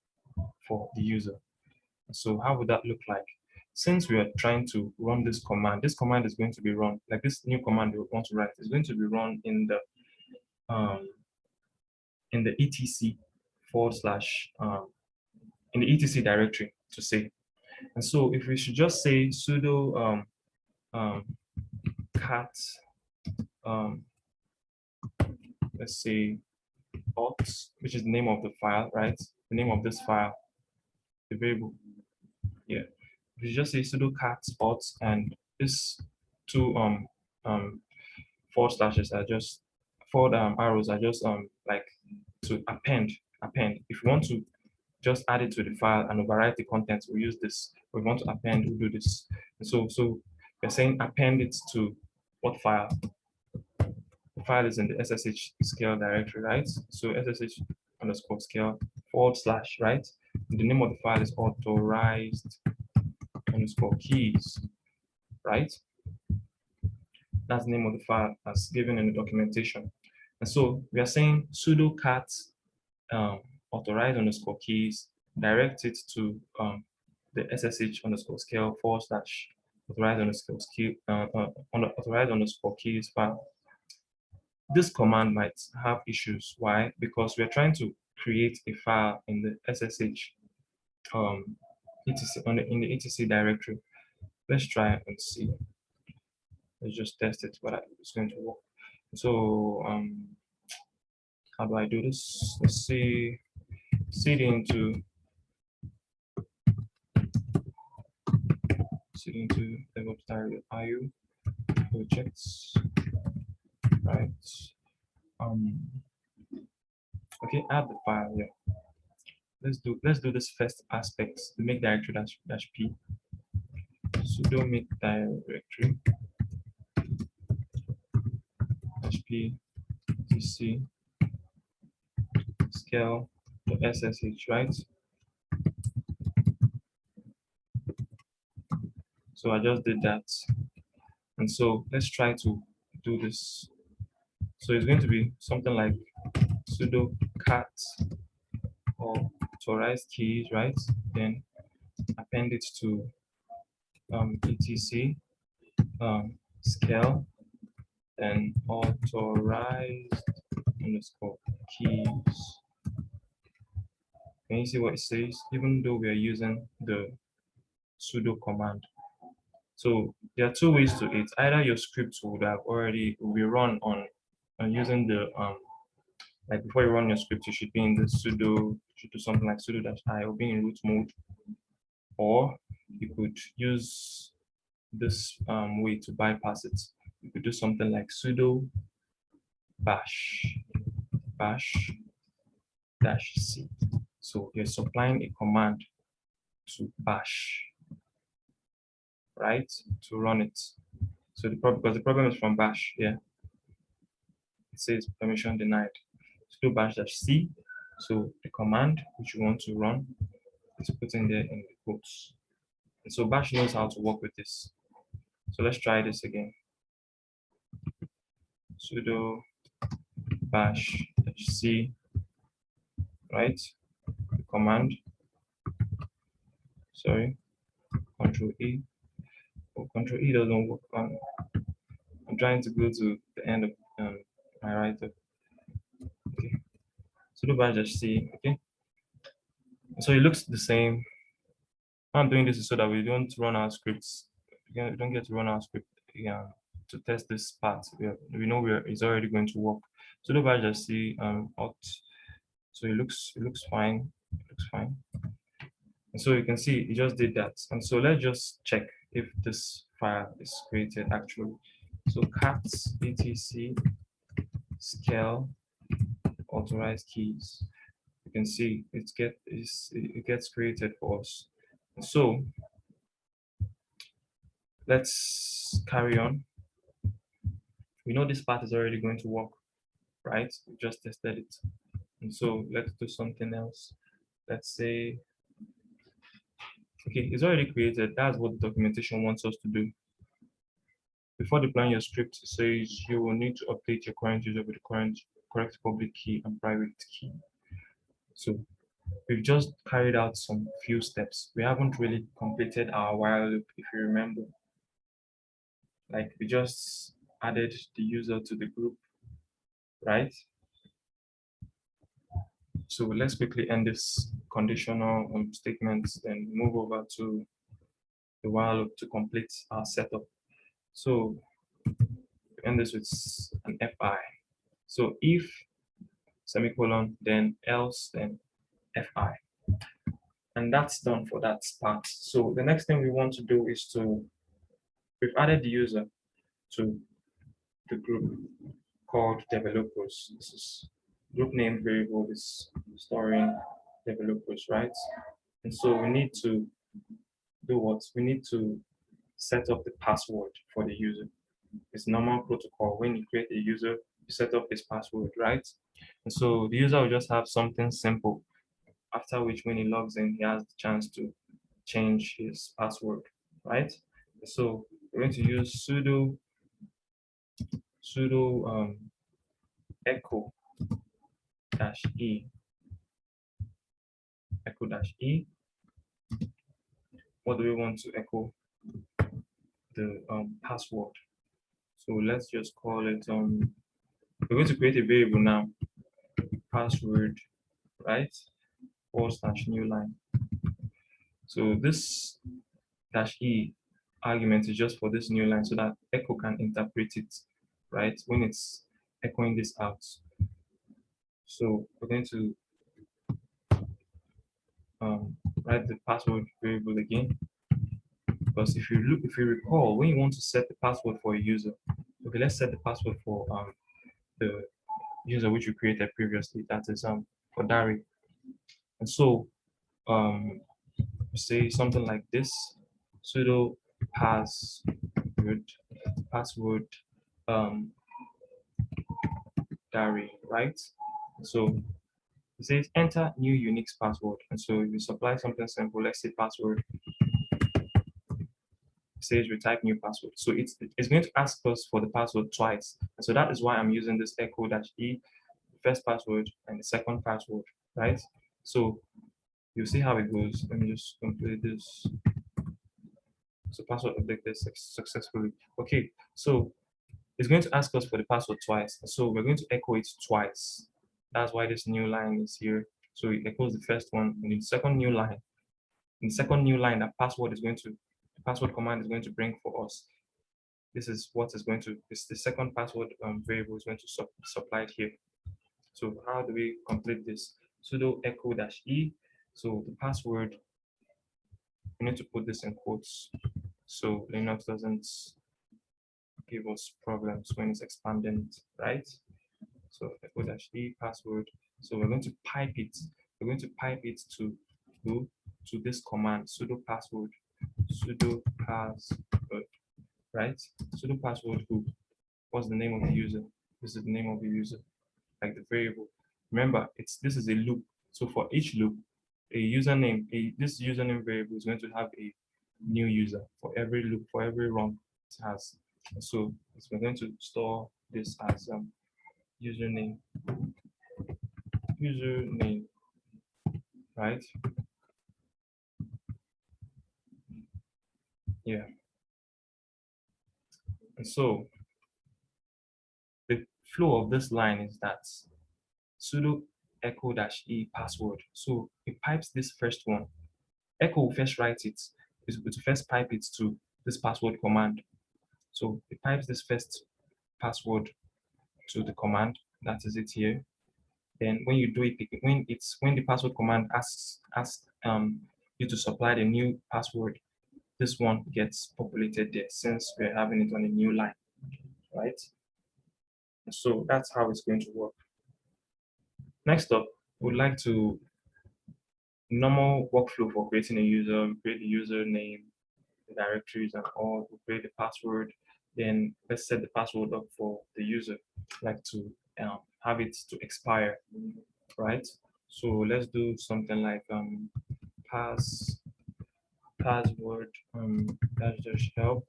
S1: for the user. So how would that look like? Since we are trying to run this command is going to be run, like this new command we want to write is going to be run in the etc forward slash in the etc directory, to say. And so if we should just say sudo cat let's say auth, which is the name of the file, right? The name of this file, the variable. Yeah. If you just say sudo cat auth, and this two forward slashes are just forward arrows are just like to append. If you want to just add it to the file and overwrite the contents, we use this. If we want to append, we do this. And so we're saying append it to what file? The file is in the SSH scale directory, right? So SSH underscore scale forward slash, right? And the name of the file is authorized underscore keys, right? That's the name of the file as given in the documentation. And so we are saying sudo cat authorized underscore keys, direct it to the SSH underscore scale forward slash authorized underscore key, authorized underscore keys file. This command might have issues. Why? Because we're trying to create a file in the SSH etc in the etc directory. Let's try and see. Let's just test it whether it's going to work. So how do I do this? Let's see. Cd into devops.io projects, right? Okay, add the file here. Let's do this first aspect. The make directory dash p sudo make directory dash p tc scale ssh, right? So I just did that. And so let's try to do this. So it's going to be something like sudo cat or authorized keys, right? Then append it to etc scale and authorized underscore keys. Can you see what it says? Even though we are using the sudo command. So there are two ways to it. Either your script would have already will be run on using the like before you run your script, you should be in the sudo, you should do something like sudo -i or be in root mode, or you could use this way to bypass it. You could do something like sudo bash -c. So you're supplying a command to bash, right, to run it. So the problem, because the problem is from bash, yeah, it says permission denied. Sudo bash -c. So the command which you want to run is put in there in the quotes. And so bash knows how to work with this. So let's try this again. Sudo bash c, right? The command. Sorry, Control E. Oh, Control E doesn't work. I'm trying to go to the end of my write-up. Okay. Sudo bash c. Okay. So it looks the same. I'm doing this so that we don't run our scripts. We don't get to run our script to test this part. We know it's already going to work. So the badge see out. So it looks fine. It looks fine. And so you can see it just did that. And so let's just check if this file is created actually. So cats etc scale authorized keys. You can see it gets created for us. So let's carry on. We know this part is already going to work, right? We just tested it. And so let's do something else. Let's say, okay, it's already created. That's what the documentation wants us to do. Before deploying your script, it says you will need to update your current user with the correct public key and private key. So we've just carried out some few steps. We haven't really completed our while loop, if you remember. Like we just added the user to the group, right? So let's quickly end this conditional statements, then move over to the while loop to complete our setup. So end this with an fi. So if semicolon, then else, then fi. And that's done for that part. So the next thing we want to do is we've added the user to the group called developers. This is group name variable is storing developers, right? And so we need to do what? We need to set up the password for the user. It's normal protocol. When you create a user, you set up this password, right? And so the user will just have something simple, after which when he logs in, he has the chance to change his password, right? So we're going to use sudo echo -e echo -e. What do we want to echo? The password. So let's just call it we're going to create a variable now, password, right? /new line. So this -e argument is just for this new line so that echo can interpret it, right? When it's echoing this out. So we're going to write the password variable again. Because if you recall, when you want to set the password for a user, okay, let's set the password for the user which we created previously, that is for Dari. And so say something like this, sudo password Dari, right? So it says enter new Unix password. And so if you supply something simple, let's say password, it says we type new password. So it's going to ask us for the password twice. And so that is why I'm using this echo -e, first password and the second password, right? So you'll see how it goes. Let me just complete this. So password updated successfully. Okay, so it's going to ask us for the password twice. So we're going to echo it twice. That's why this new line is here. So it echoes the first one, and in the second new line, that the password command is going to bring for us. This is what is going to, this the second password variable is going to supply it here. So how do we complete this? Sudo echo -e. So the password, we need to put this in quotes so Linux doesn't give us problems when it's expanding it, right? So echo -e password. So we're going to pipe it. We're going to pipe it to this command, sudo password, right? Sudo password who? What's the name of the user? This is the name of the user, like the variable. Remember, this is a loop. So for each loop, this username variable is going to have new user for every loop, for every run it has. So we're going to store this as username, right? Yeah. And so the flow of this line is that sudo echo -e password. So it pipes this first one. Echo will first write it, it will first pipe it to this password command. So it pipes this first password to the command, that is it here. Then when you do it, when the password command asks you to supply the new password, this one gets populated there since we're having it on a new line, right? So that's how it's going to work. Next up, we'd like to normal workflow for creating a user, create the username, the directories and all, we create the password, then let's set the password up for the user, like to have it to expire, right? So let's do something like password dash dash help,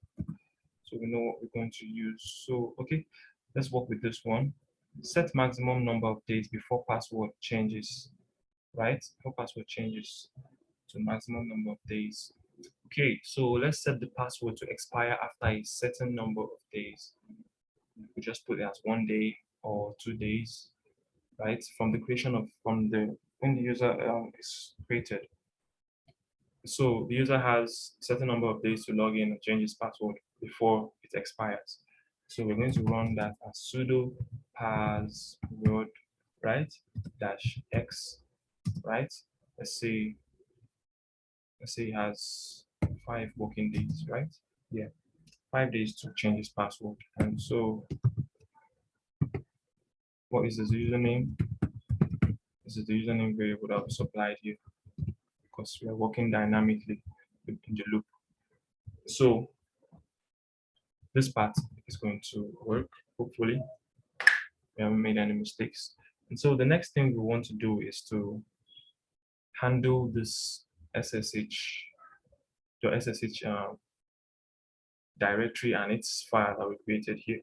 S1: so we know what we're going to use. So okay, let's work with this one. Set maximum number of days before password changes, right? Before password changes to maximum number of days. Okay, so let's set the password to expire after a certain number of days. We just put it as 1 day or 2 days, right? From the creation of, when the user is created. So the user has a certain number of days to log in and change his password before it expires. So we're going to run that as sudo password, right? -x, right? Let's say he has 5 working days, right? Yeah, 5 days to change his password. And so what is his username? This is the username variable that we supplied here because we are working dynamically in the loop. So this part is going to work, hopefully. We haven't made any mistakes. And so the next thing we want to do is to handle this SSH, the SSH directory and its file that we created here.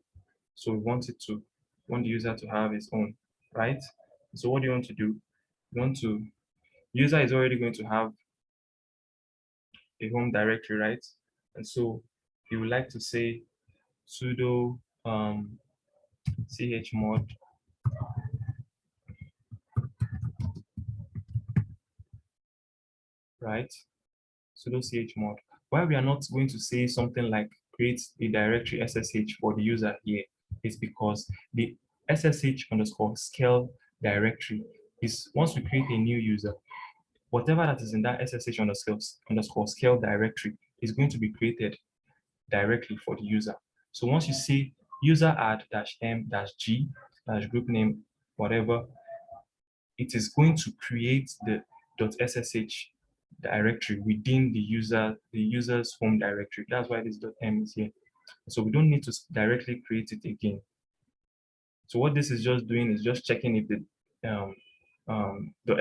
S1: So we want the user to have his own, right? So what do you want to do? User is already going to have a home directory, right? And so you would like to say sudo chmod right? Sudo chmod. Why we are not going to say something like create a directory SSH for the user here is because the SSH_scale directory is, once we create a new user, whatever that is in that SSH_scale directory is going to be created directly for the user. So once you see user add -m-g -group name, whatever, it is going to create the .ssh directory within the user's home directory. That's why this .m is here. So we don't need to directly create it again. So what this is just doing is just checking if the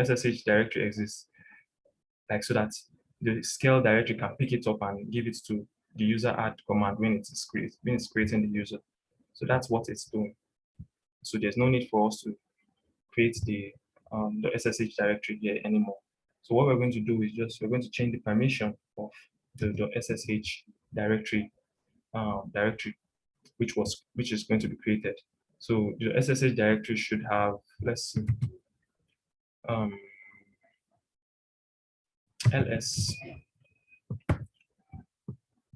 S1: SSH directory exists, like so that the scale directory can pick it up and give it to the user add command when it's creating the user. So that's what it's doing. So there's no need for us to create the SSH directory here anymore. So what we're going to do is we're going to change the permission of the SSH directory which is going to be created. So the SSH directory should have, let's see, ls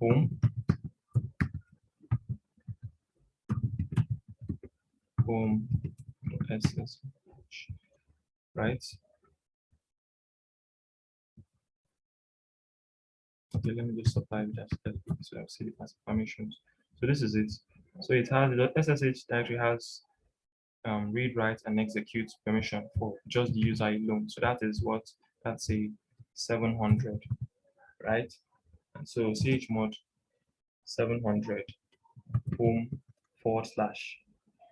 S1: home SSH, right? Okay, let me just supply that so I see the permissions. So this is it. So it has the SSH directory has read, write, and execute permission for just the user alone. So that is what, that's a 700, right? And so chmod 700 home /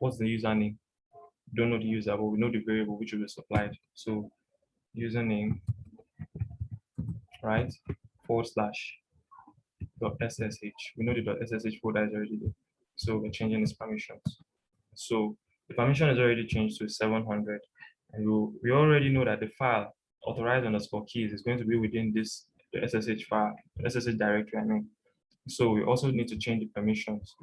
S1: what's the username? Don't know the user, but we know the variable which will be supplied. So username, right? / .ssh. We know the .ssh folder is already there. So we're changing its permissions. So the permission is already changed to 700. And we already know that the file authorized_keys is going to be within this the SSH file, SSH directory, I mean. So we also need to change the permissions.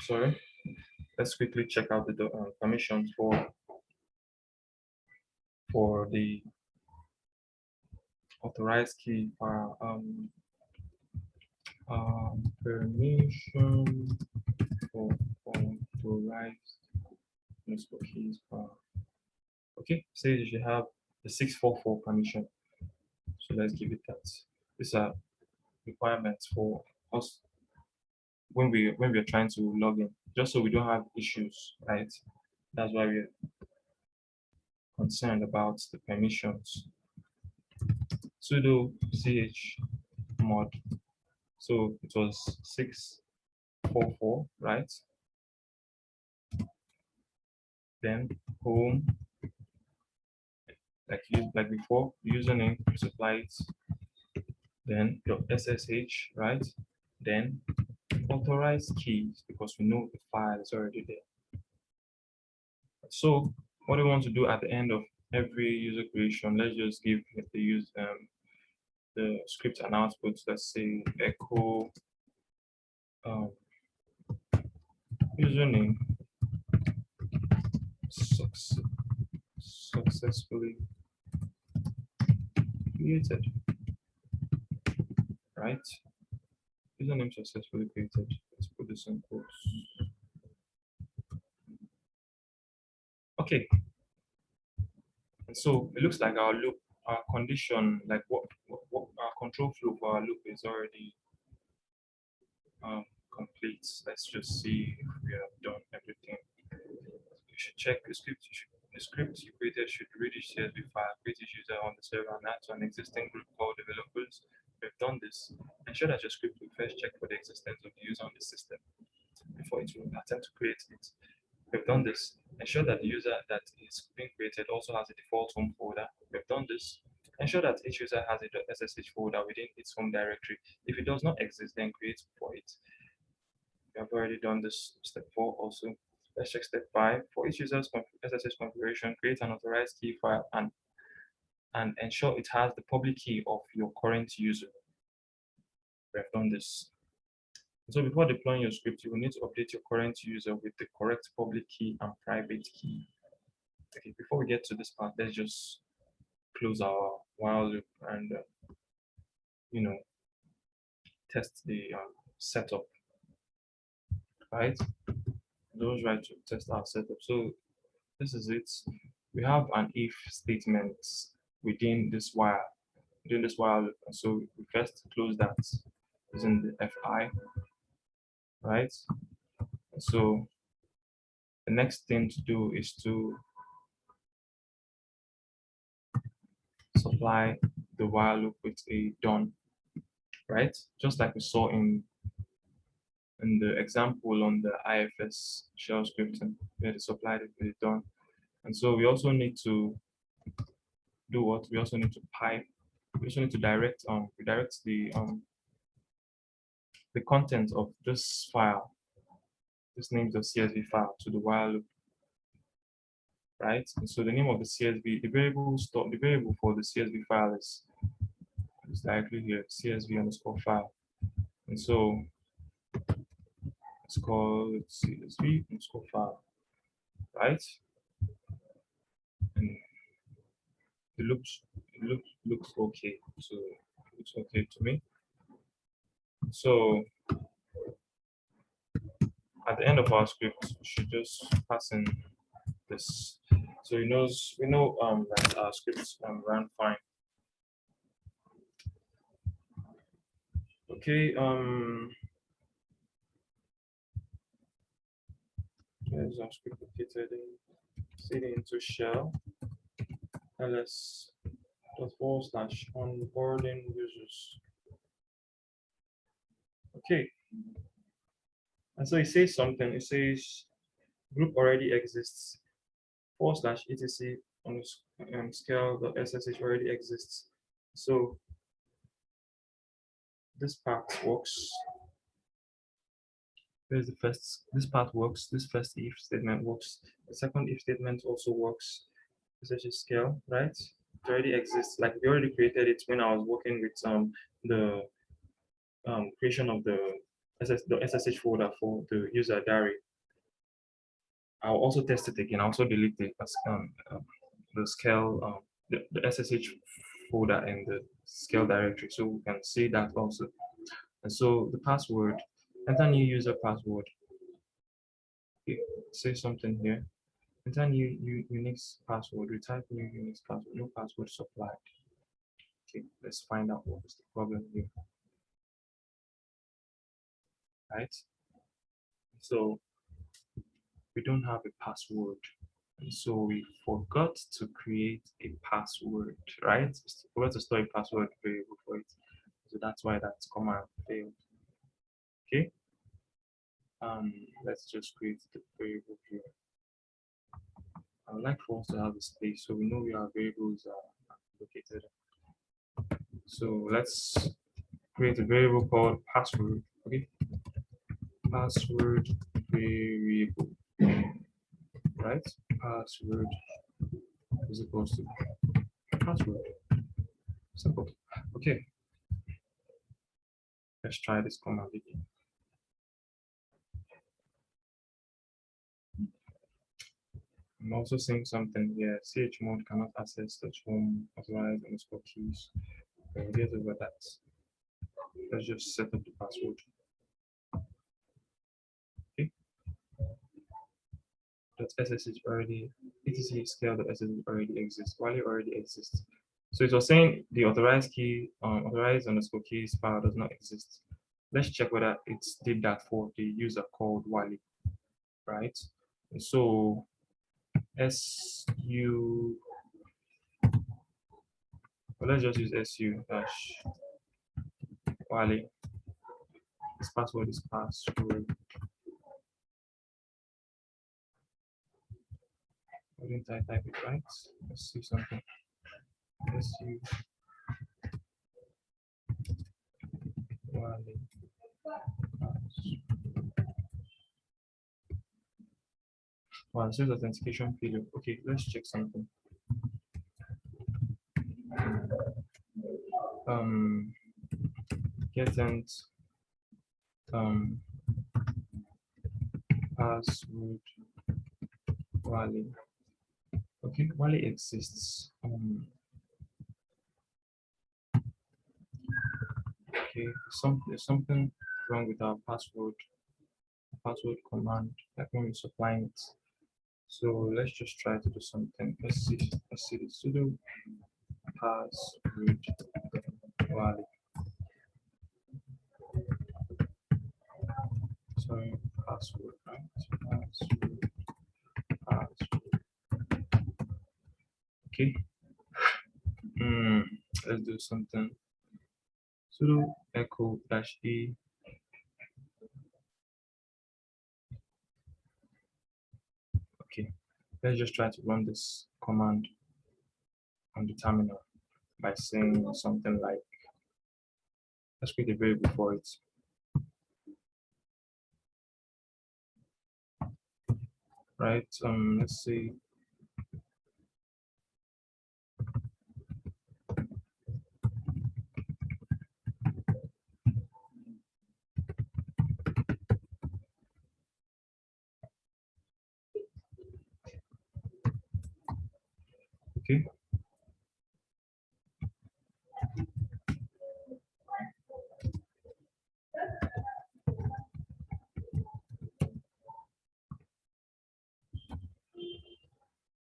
S1: Sorry. Let's quickly check out the permissions for the authorized key file. Permission for authorized keys file. Okay, say you should have the 644 permission. So let's give it that. These are requirements for us when we're trying to log in, just so we don't have issues, right? That's why we're concerned about the permissions. Sudo chmod. So it was 644, right? Then home, like before, username, supply it. Then your SSH, right? Then authorized keys, because we know the file is already there. So what we want to do at the end of every user creation, let's just give the script an output. Let's say echo username successfully created, right? Username successfully created. Let's put this in quotes. Okay. And so it looks like our loop, our condition, like what our control flow for our loop is already complete. Let's just see if we have done everything. You should check the script. The script you created should read each CSV file, create each user on the server, and add to an existing group called developers. We've done this. Ensure that your script will first check for the existence of the user on the system before it will attempt to create it. We've done this. Ensure that the user that is being created also has a default home folder. We've done this. Ensure that each user has a .ssh folder within its home directory. If it does not exist, then create for it. We have already done this step 4 also. Let's check step 5. For each user's SSH configuration, create an authorized key file and ensure it has the public key of your current user. We have done this. So before deploying your script, you will need to update your current user with the correct public key and private key. Okay, before we get to this part, let's just close our while loop and test the setup. Right? Those right to test our setup. So this is it. We have an if statement within this while loop. And so we first close that using the fi, right? So the next thing to do is to supply the while loop with a done, right? Just like we saw in the example on the IFS shell scripting, where they supplied it with a done. And so we also need to do what? We also need to pipe. We also need to redirect the content of this file, this name is a CSV file, to the while loop, right? And so the name of the CSV, the variable for the CSV file is directly here, CSV_file. And so it's called CSV_file, right? And it looks okay. So it looks okay to me. So at the end of our script, we should just pass in this. So we know that our scripts ran fine. Okay, there's our script located in cd into shell ls.4/onboarding users. Okay, and so it says something. It says group already exists. /etc on scale.ssh already exists. So this part works. Here's the first, this part works, this first if statement works, the second if statement also works. SSH scale, right? It already exists, like we already created it when I was working with the creation of the SSH folder for the user diary. I'll also test it again. I'll also delete the scale, the SSH folder and the scale directory, so we can see that also. And so the password, enter new user password. Okay, say something here. Enter new Unix password. We type new Unix password. No password supplied. Okay, let's find out what is the problem here. Right? So we don't have a password. And so we forgot to create a password, right? We forgot to store a password variable for it. So that's why that command failed. Okay. Let's just create the variable here. I would like for us to have a space so we know where our variables are located. So let's create a variable called password. Okay. Password variable. Right? Password is equals to password. Simple. Okay. Let's try this command again. I'm also saying something here. Chmod cannot access the home authorized underscore keys. We'll get over that. Let's just set up the password. Okay. .ssh already, etc scale.ssh already exists. While it already exists. So it was saying the authorized key, authorized underscore keys file does not exist. Let's check whether it did that for the user called Wally, right? And so su, well, let's just use su dash Wally. This password is password. Why didn't I type it right? Let's see something. Su Wally. Wow, it says authentication failure. Okay, let's check something. Getting password Wally. Okay, Wally exists. Okay, there's something wrong with our password command, like when we're supplying it. So let's just try to do something. Let's see the sudo password Wally. Sorry, password, right? Password. Okay. Let's do something. Sudo echo -e. Okay, let's just try to run this command on the terminal by saying something like, let's create a variable for it. Right, let's see. Okay.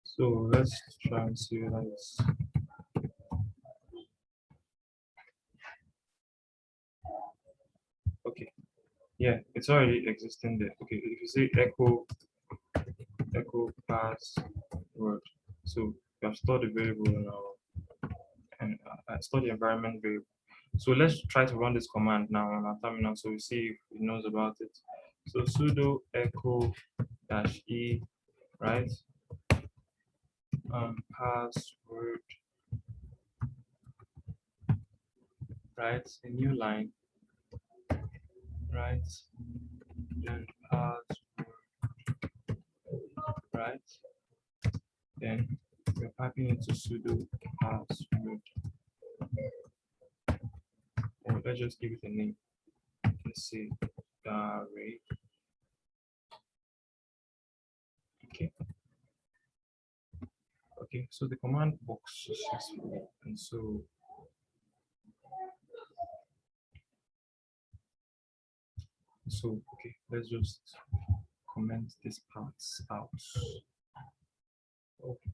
S1: So let's try and see whether it's okay. Yeah, it's already existing there. Okay, if you say echo password, so we have stored the variable in our and store the environment variable. So let's try to run this command now on our terminal so we see if it knows about it. So sudo echo -e, right? Password, right? A new line. right? Then password, right? Then we're piping into sudo password. Or let's just give it a name. Let's say array. Okay. Okay, so the command works successfully, and so okay, let's just comment these parts out. Okay.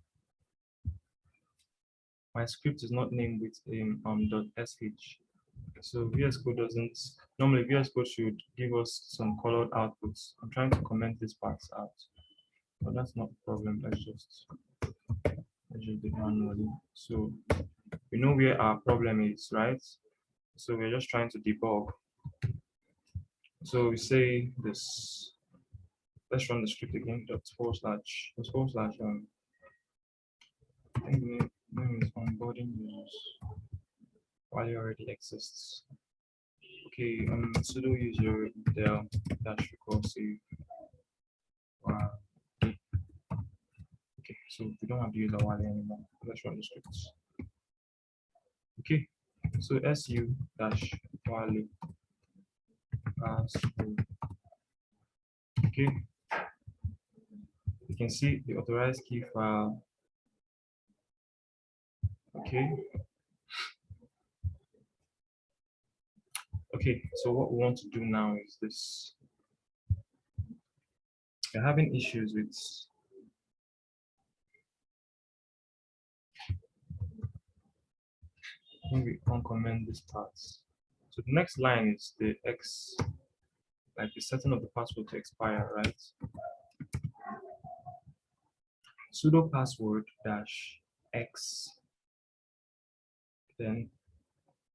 S1: My script is not named with .sh. So VS Code doesn't, normally VS Code should give us some colored outputs. I'm trying to comment these parts out, but that's not a problem. Let's just do it manually. So we know where our problem is, right? So we're just trying to debug. So we say this, let's run the script again, I think the name is onboarding users while it already exists. Okay, sudo user del dash recursive. Wow. Okay, so we don't have the user while anymore. Let's run the scripts. Okay, so su dash while password. Okay, you can see the authorized key file. Okay. Okay, so what we want to do now is this. We're having issues with when we uncomment these parts. So the next line is the X, like the setting of the password to expire, right? Sudo password dash X. Then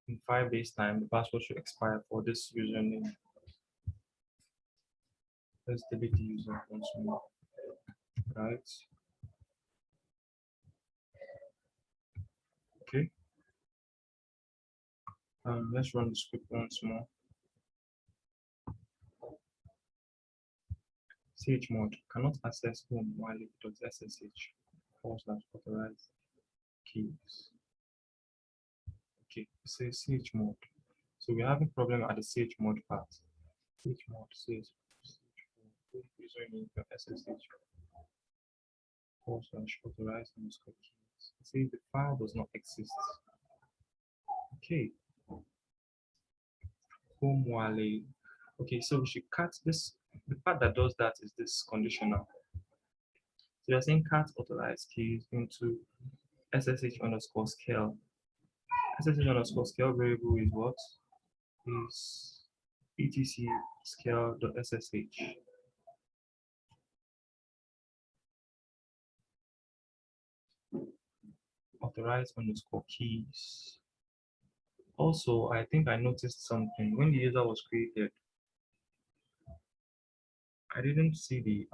S1: in 5 days time, the password should expire for this username. Let's delete the user once more, right? Okay. Let's run the script once more. Chmod cannot access home while it.ssh / authorized keys. Okay, say chmod. So we're having problem at the chmod part. Chmod says username SSH / authorized keys. See, the file does not exist. Okay. Home while. Okay, so we should cut this. The part that does that is this conditional. So you're saying cat authorized keys into SSH_scale. SSH_scale variable is what? Is etc scale.ssh. Authorized_keys. Also, I think I noticed something when the user was created. I didn't see the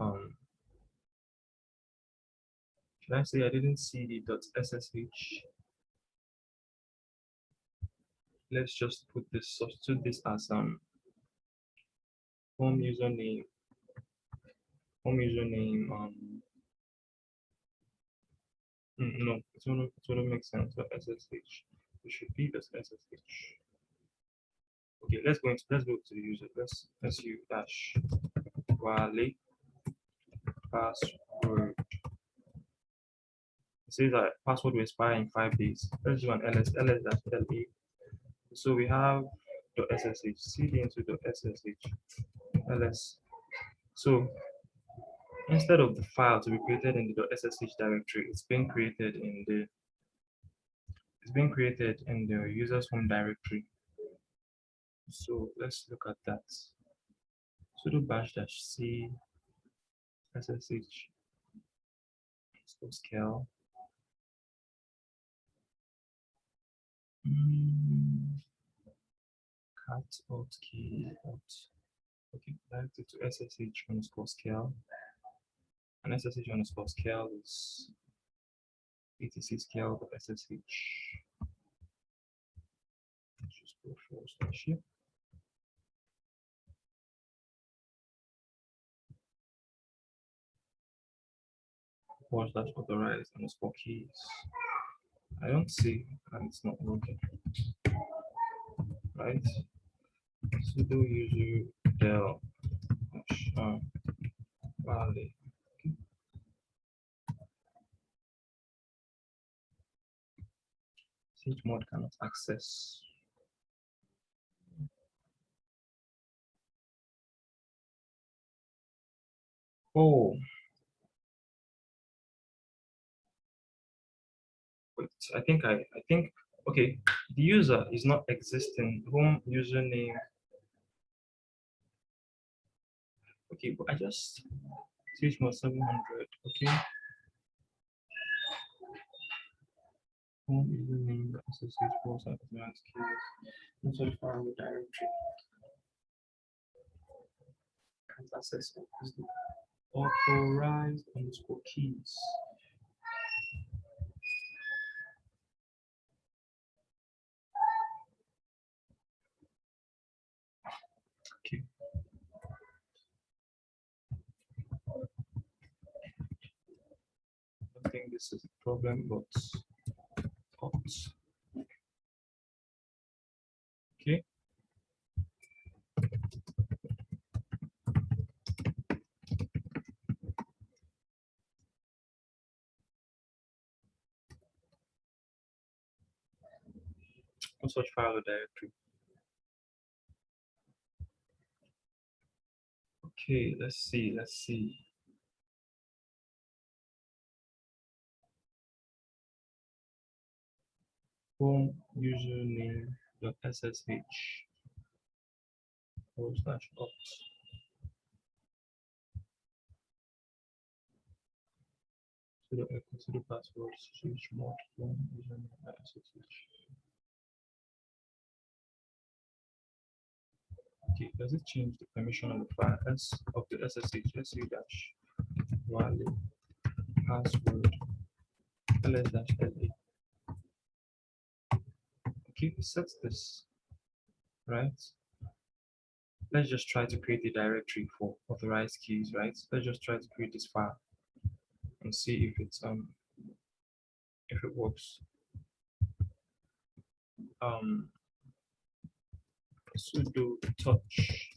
S1: should I say I didn't see the .ssh. Let's just put this, substitute this as home username. No, it wouldn't make sense. So SSH, it should be this SSH. Okay, let's go to the user. Let's use dash while password. It says that password will expire in 5 days. Let's do an ls-la. So we have .ssh, cd into .ssh, ls. So instead of the file to be created in the .ssh directory, it's being created in the user's home directory. So let's look at that. Sudo bash dash c ssh scale. Cat alt key alt. Okay, directed to SSH_scale. And SSH_scale is etc scale.ssh. Just go forward slash here. /authorized underscore keys. I don't see, and it's not working. Right? Sudo user del valid. Chmod cannot access. Oh, wait, I think okay, the user is not existing. Home username. Okay, but I just Chmod 700. Okay. Home username SSH post advanced keys. Insert file directory. Can't access it. Is the authorized underscore keys. Okay. I don't think this is a problem, but okay. Such file directory. Okay, let's see. Home username.ssh /opt. Sudo password chmod home username.ssh. Okay, does it change the permission of the file of the SSH? Let's see dash valid password ls-la. Okay, it sets this, right? Let's just try to create a directory for authorized keys, right? Let's just try to create this file and see if it's if it works. Sudo touch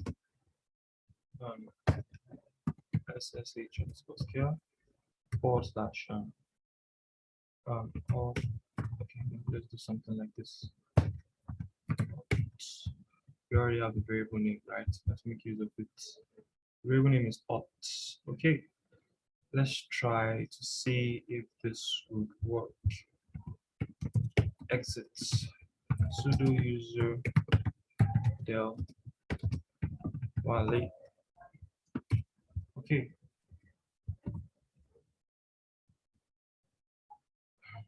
S1: SSH underscore scale / or okay, let's do something like this. We already have the variable name, right? Let's make use of it. The variable name is auth. Okay, let's try to see if this would work. Exits sudo user del valid. Okay,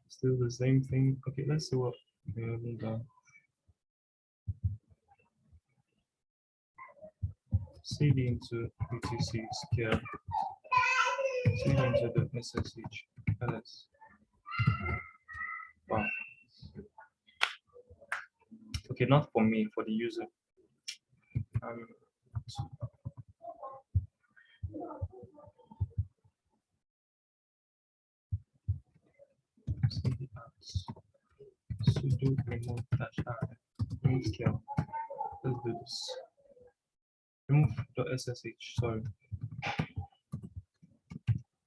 S1: still the same thing. Okay, let's see what we haven't done. cd into etc scale, cd into the SSH ls. Wow. Okay, not for me, for the user. Cd apps sudo remove -r remove scale. Let's do this. Remove .ssh, sorry.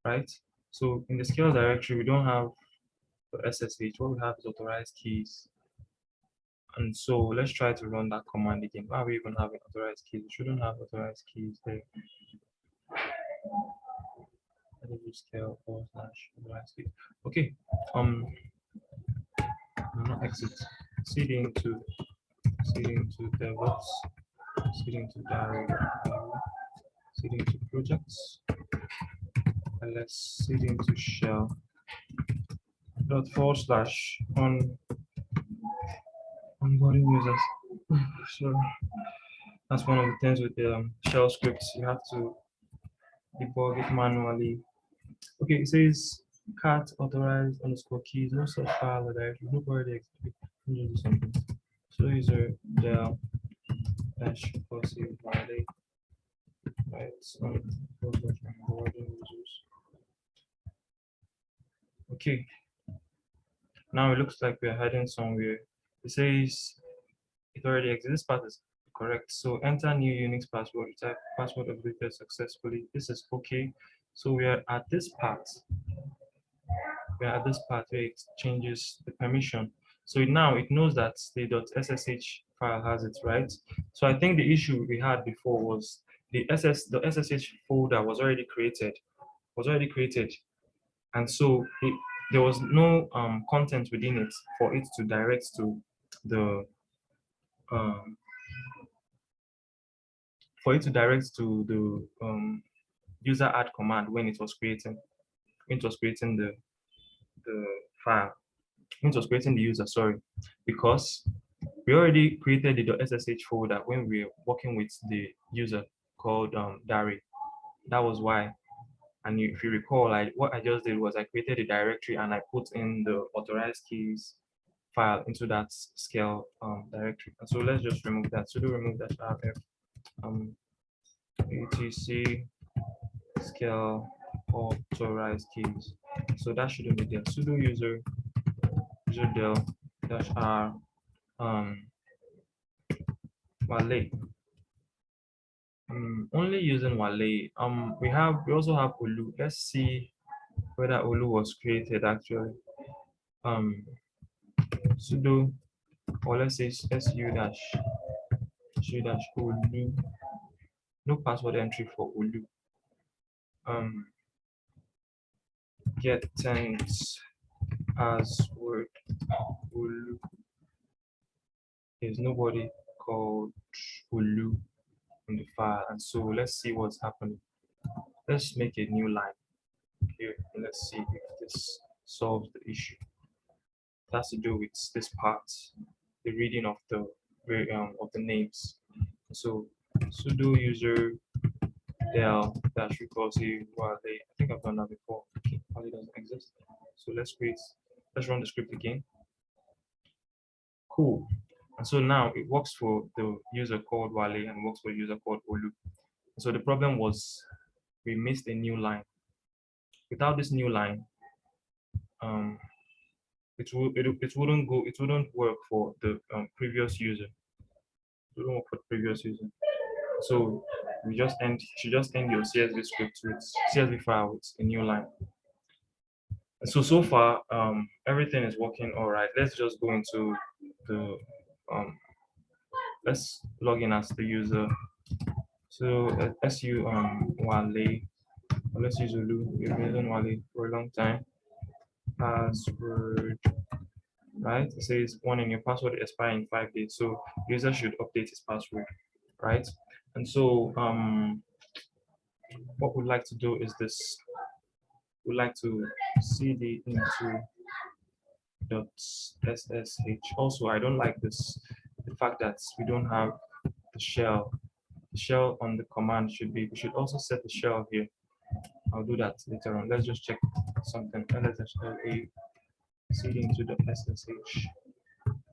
S1: Right? So in the scale directory, we don't have the SSH. What we have is authorized keys. And so let's try to run that command again. Why are we even having authorized keys? We shouldn't have authorized keys there. Scale / authorized keys. Okay. Not exit. cd into DevOps, cd into diary, cd into projects, and let's cd into shell dot / onboarding users. So that's one of the things with the shell scripts. You have to debug it manually. Okay, it says cat authorized underscore keys, no such file or directory, no already execute. Do something. So user del dash policy validate, right? Onboarding users. Okay, now it looks like we're heading somewhere. It says it already exists. This part is correct. So enter new Unix password, type password updated successfully. This is okay. So we are at this part. We are at this part where it changes the permission. So now it knows that the .ssh file has it, right? So I think the issue we had before was the SSH folder was already created, and so there was no content within it for it to direct to the um, user add command when it was creating the file, when it was creating the user, sorry, because we already created the .ssh folder when we were working with the user called Dari. That was why. And if you recall, what I just did was I created a directory and I put in the authorized keys file into that scale directory. And so let's just remove that. Sudo remove that rf etc scale authorized keys. So that shouldn't be there. Sudo user del -r Wale. Only using Wale. We also have Olu. Let's see whether Olu was created actually. Sudo, or let's say su dash Olu. No password entry for Olu. Get tense password Olu. There's nobody called Olu in the file, and so let's see what's happening. Let's make a new line here. Let's see if this solves the issue. It has to do with this part, the reading of the names. So sudo user del dash recursive Wale. I think I've done that before. Wale doesn't exist. So let's run the script again. Cool. And so now it works for the user called Wale and works for the user called Olu. So the problem was we missed a new line. Without this new line, it wouldn't work for the previous user. It wouldn't work for the previous user. So we should just end your CSV script with CSV file with a new line. And so far everything is working all right. Let's just go into the let's log in as the user. So su Wale, or let's use Olu. We've been using Wale for a long time. Password, right? It says warning, your password expires in 5 days. So user should update his password, right? And so what we'd like to do is this. We'd like to cd into .ssh. Also, I don't like the fact that we don't have the shell. The shell on the command we should also set the shell here. I'll do that later on. Let's just check something. LSHLA cd into .ssh.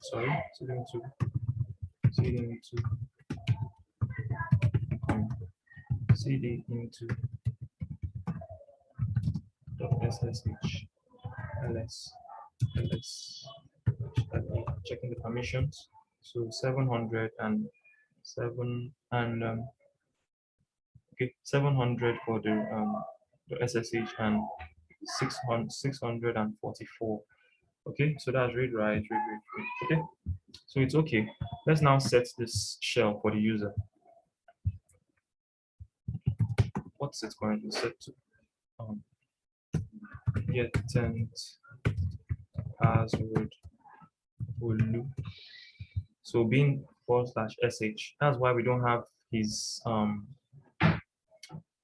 S1: Sorry, cd into cd into .ssh ls checking the permissions. So 700 and 700 for the SSH and 644. Okay, so that's read write. Okay, so it's okay. Let's now set this shell for the user. What's it currently set to? Get tense password Olu. So being /sh, that's why we don't have his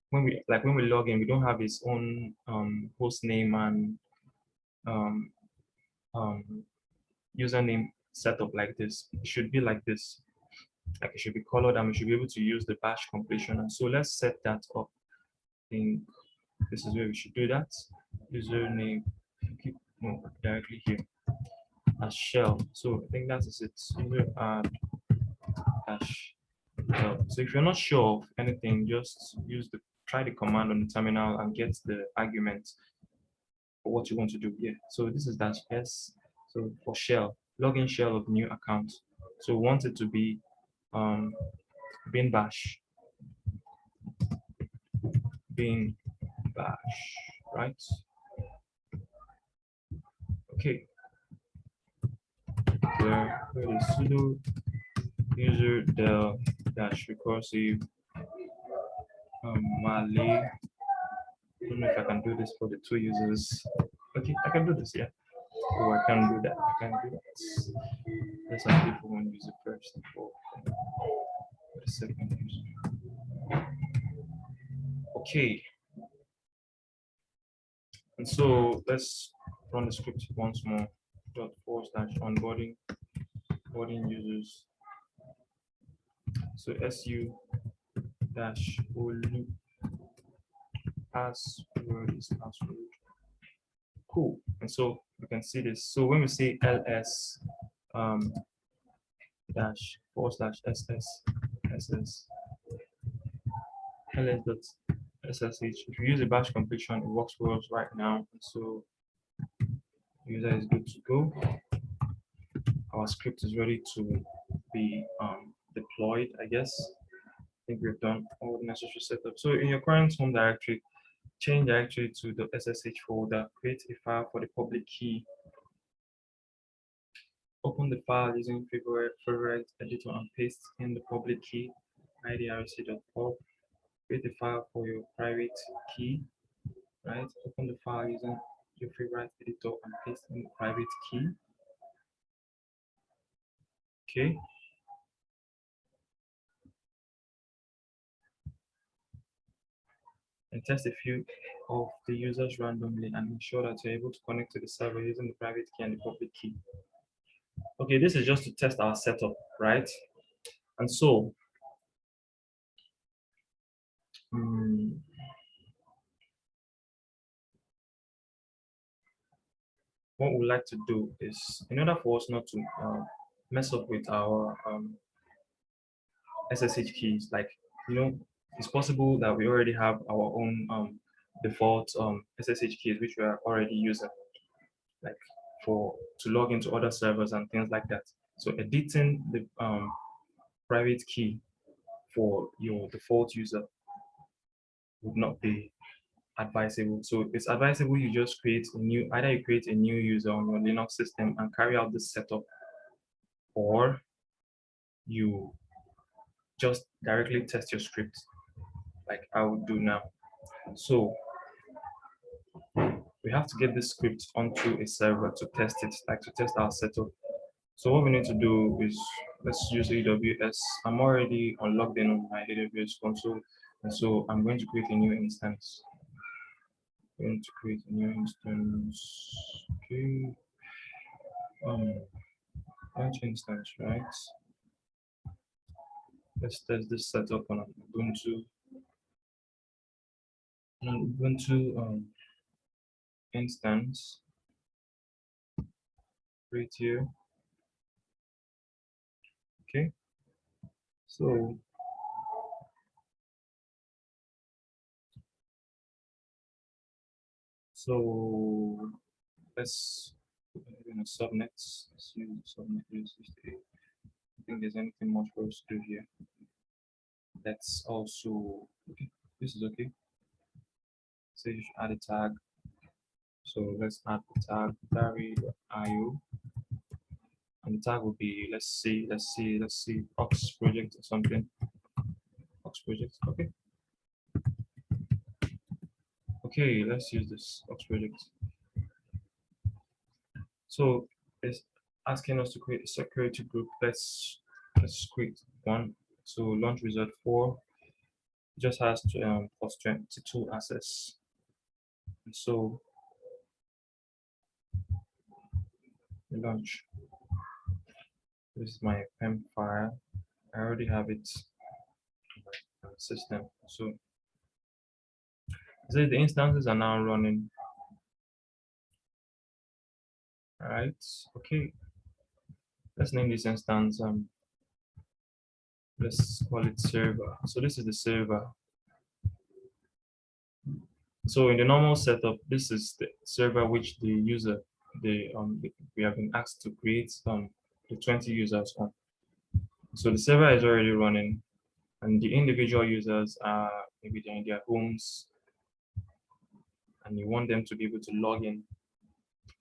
S1: when we log in, we don't have his own host name and username set up like this. It should be like this. Like it should be colored, and we should be able to use the bash completion. And so let's set that up. I think this is where we should do that. Username, no, directly here as shell. So I think that is it. User add dash. So if you're not sure of anything, just try the command on the terminal and get the argument for what you want to do here. So this is dash S. So for shell, login shell of new account. So we want it to be bin bash, right? Okay. Where is sudo user del dash recursive Malay. I don't know if I can do this for the two users. Okay, I can do this, yeah. Or I can do that. I can do that. Let's have it for one user first and for the second user. Okay. And so let's run the script once more. /onboarding users. So su dash olu password is password. Cool. And so you can see this. So when we say ls dash /ss ss ls.ssh, if you use a bash completion, it works for us right now. And so the user is good to go. Our script is ready to be deployed, I guess. I think we've done all the necessary setup. So in your current home directory, change directory to the SSH folder, create a file for the public key. Open the file using favorite editor and paste in the public key, idrc.org. Create a file for your private key, right? Open the file using your favorite editor and paste in the private key. Okay. And test a few of the users randomly and ensure that you're able to connect to the server using the private key and the public key. Okay, this is just to test our setup, right? And so, what we'd like to do is, in order for us not to mess up with our SSH keys, like, it's possible that we already have our own default SSH keys, which we are already using, like to log into other servers and things like that. So editing the private key for your default user would not be advisable. So it's advisable you just either you create a new user on your Linux system and carry out this setup, or you just directly test your script like I would do now. So we have to get this script onto a server to test it, like to test our setup. So what we need to do is, let's use AWS. I'm already logged in on my AWS console, and so I'm going to create a new instance. I'm going to create a new instance. Okay. Launch instance, right? Let's test this setup on Ubuntu. Instance. Right here. Okay. So let's put in a subnet. Let's use the subnet. I think there's anything much for us to do here. Let's also, okay, this is okay. So you should add a tag. So let's add the tag diary.io. And the tag will be, let's see, Ox project or something. Ox project, okay. Okay, let's use this Ox project. So it's asking us to create a security group. Let's create one. So launch wizard 4 just has to plus 22 access. And so launch. This is my PEM file. I already have it in my system. So the instances are now running. All right. Okay. Let's name this instance. Let's call it server. So this is the server. So in the normal setup, this is the server which the user, we have been asked to create the 20 users on. So the server is already running, and the individual users are maybe they're in their homes, and you want them to be able to log in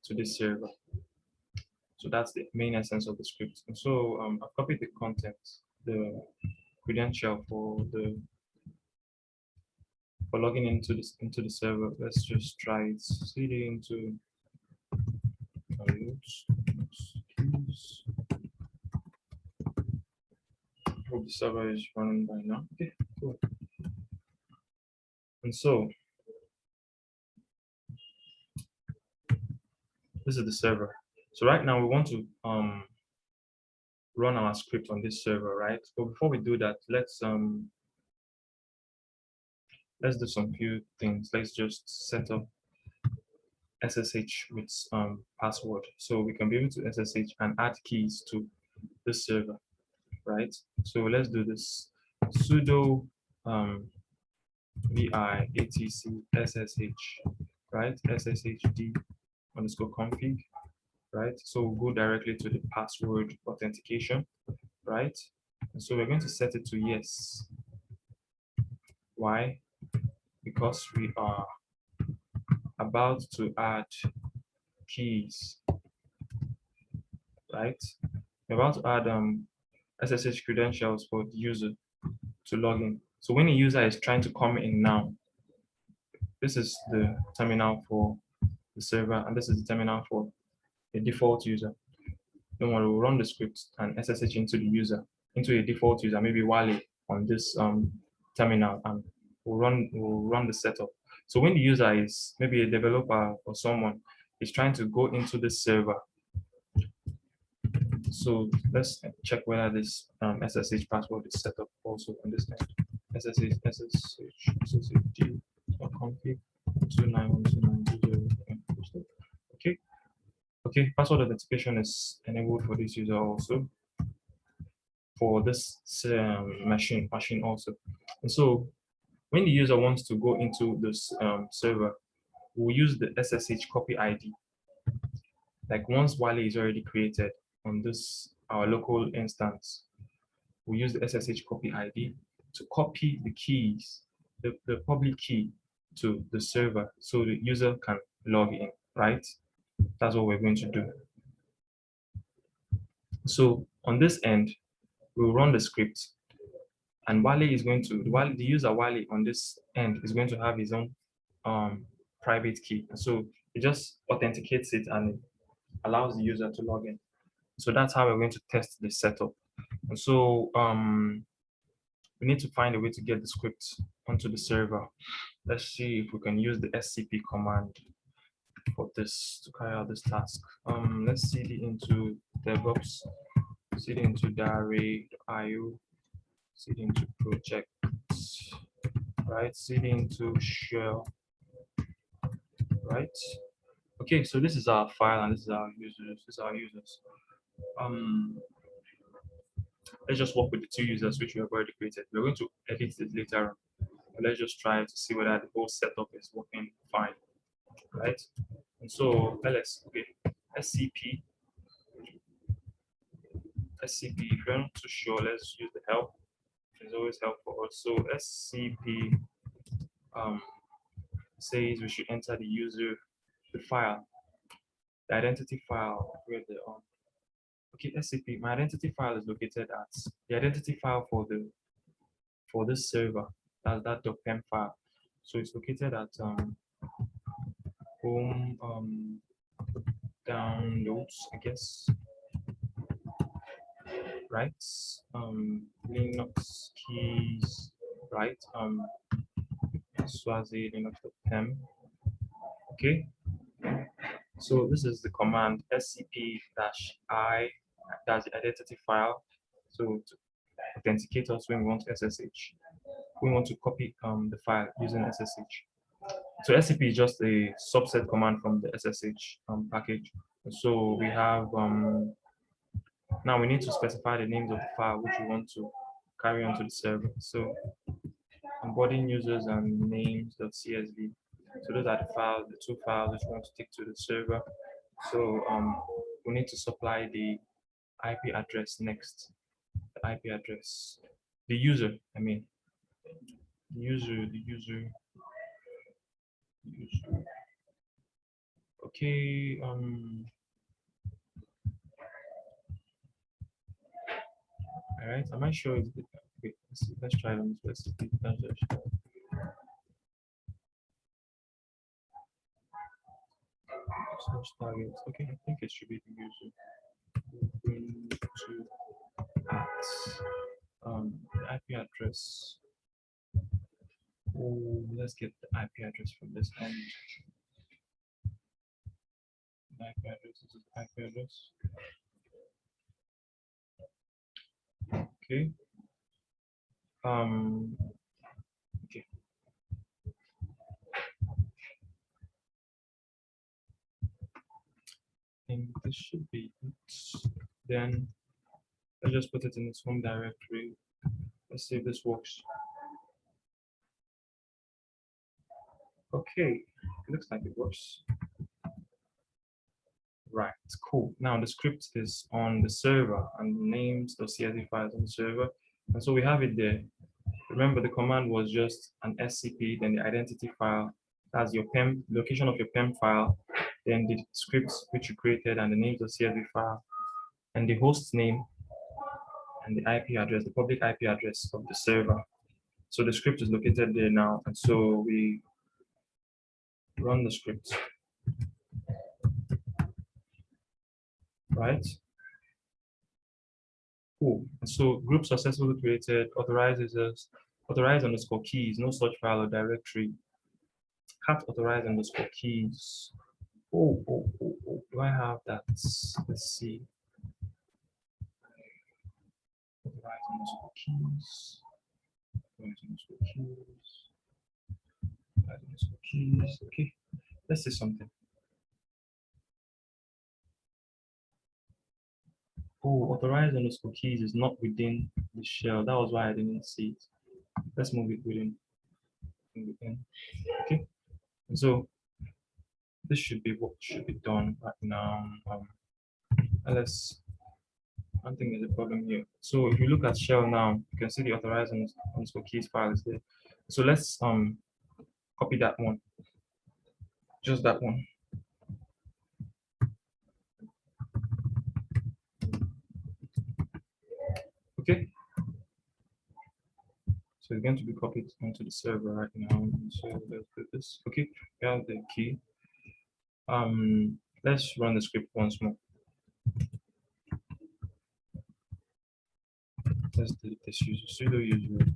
S1: to this server. So that's the main essence of the script. And so I've copied the content, the credential for logging into the server. Let's just try it. cd into keys. Hope the server is running by now. Okay, cool. And so this is the server. So right now we want to run our script on this server, right? But before we do that, let's do some few things. Let's just set up SSH with password, so we can be able to SSH and add keys to this server, right? So let's do this. Sudo vi etc ssh, right? sshd underscore config, right? So we'll go directly to the password authentication, right? And so we're going to set it to yes. Why? Because we are about to add keys, right? We're about to add SSH credentials for the user to log in. So when a user is trying to come in now, this is the terminal for the server, and this is the terminal for the default user. Then we'll run the script and SSH into the user, into a default user, maybe Wale on this terminal, and we'll run the setup. So when the user is maybe a developer or someone is trying to go into the server, so let's check whether this SSH password is set up also on this end. SSH SSHD config 2912920. Okay. Okay, password authentication is enabled for this user also, for this machine also. And so when the user wants to go into this server, we'll use the SSH copy ID. Like once Wale is already created on this our local instance, we use the SSH copy ID to copy the keys, the public key to the server, so the user can log in, right? That's what we're going to do. So on this end, we'll run the script, and Wale is going to, the user Wale on this end is going to have his own private key. So it just authenticates it and it allows the user to log in. So that's how we're going to test the setup. And so we need to find a way to get the script onto the server. Let's see if we can use the scp command for this to carry out this task. Let's cd into DevOps, cd into diary.io, cd into projects, right? Cd into shell, right? Okay, so this is our file and this is our users. Let's just work with the two users which we have already created. We're going to edit it later on. But let's just try to see whether the whole setup is working fine, right? And so ls, okay, scp, if you're not too sure, let's use the help. It's always helpful. So scp says we should enter the user, the file, the identity file where the okay, scp, my identity file is located at the identity file for this server. That's that .pem file. So it's located at home downloads, I guess, right? Linux keys, right? Swazi linux.pem. Okay. So this is the command scp-i, that's the identity file. So to authenticate us when we want to SSH, we want to copy the file using SSH. So scp is just a subset command from the SSH package. So we have now we need to specify the names of the file which we want to carry onto the server. So onboarding users and names.csv. So those are the files, the two files which we want to take to the server. So we need to supply the IP address next. The IP address, the user. I mean, the user. Okay. All right. Am I sure it's good? Wait, let's try them. Let's see. Search target. Okay, I think it should be the user. Open to the IP address. Oh, let's get the IP address from this end. The IP address is the IP address. Okay. Okay. I think this should be it. Then let's just put it in its home directory. Let's see if this works. Okay, it looks like it works. Right, cool. Now the script is on the server and the names of CSV files on the server. And so we have it there. Remember, the command was just an SCP, then the identity file, that's your PEM, location of your PEM file, then the scripts which you created and the names of CSV file, and the host name and the IP address, the public IP address of the server. So the script is located there now. And so we run the script. Right? Cool. And so group successfully created, authorized underscore keys, no such file or directory. Cat authorized underscore keys. Oh, do I have that? Let's see. Authorized underscore keys. Authorized underscore keys. Authorized underscore keys. Okay. Let's see something. Oh, authorized underscore keys is not within the shell. That was why I didn't see it. Let's move it within. Okay. And so this should be what should be done right now. Ls, I don't think there's a problem here. So if you look at shell now, you can see the authorized underscore keys file is there. So let's copy that one. Just that one. Okay. So it's going to be copied onto the server right now. So let's do this. Okay, we have the key. Let's run the script once more. Let's delete this user, sudo user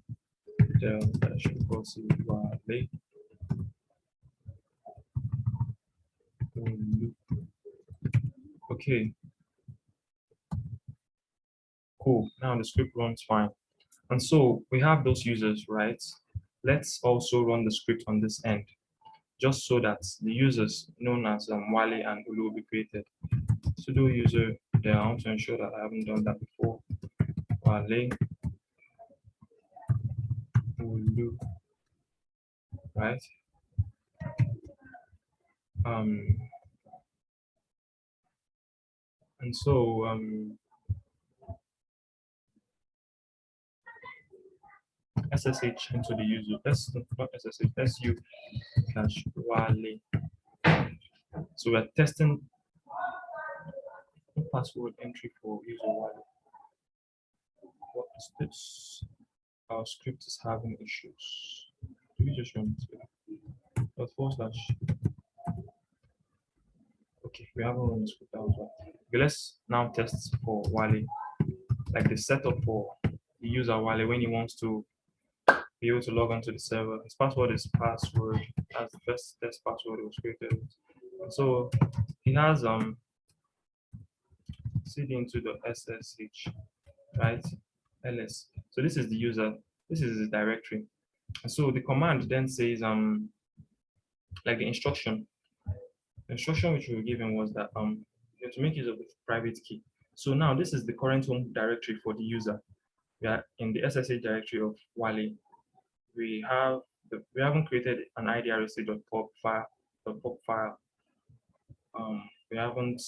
S1: del -cvfile. Okay. Cool. Now the script runs fine. And so we have those users, right? Let's also run the script on this end, just so that the users known as Wale and Ulu will be created. Sudo user there. I want to ensure that I haven't done that before. Wale, Ulu, right? And so SSH into the user. That's not SSH. That's you /Wale. So we're testing password entry for user Wale. What is this? Our script is having issues. Do we just run it? Okay, we haven't run the script out as well. Okay, let's now test for Wale, like the setup for the user Wale when he wants to be able to log onto the server. His password is password. That's the first test password it was created with. And so he has cd into the SSH, right? ls. So this is the user. This is the directory. And so the command then says like the instruction. The instruction which we were given was that you have to make use of the private key. So now this is the current home directory for the user. We are in the SSH directory of Wale. We have we haven't created an idrac.pub file. We haven't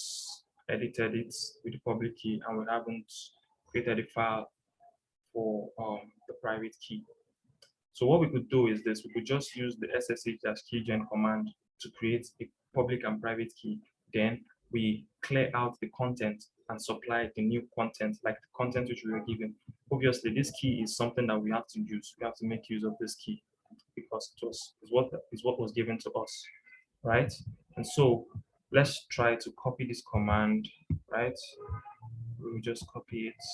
S1: edited it with the public key, and we haven't created a file for the private key. So what we could do is this: we could just use the SSH-keygen command to create a public and private key. Then we clear out the content and supply the new content, like the content which we were given. Obviously, this key is something that we have to use. We have to make use of this key because is what was given to us, right? And so let's try to copy this command, right? We'll just copy it.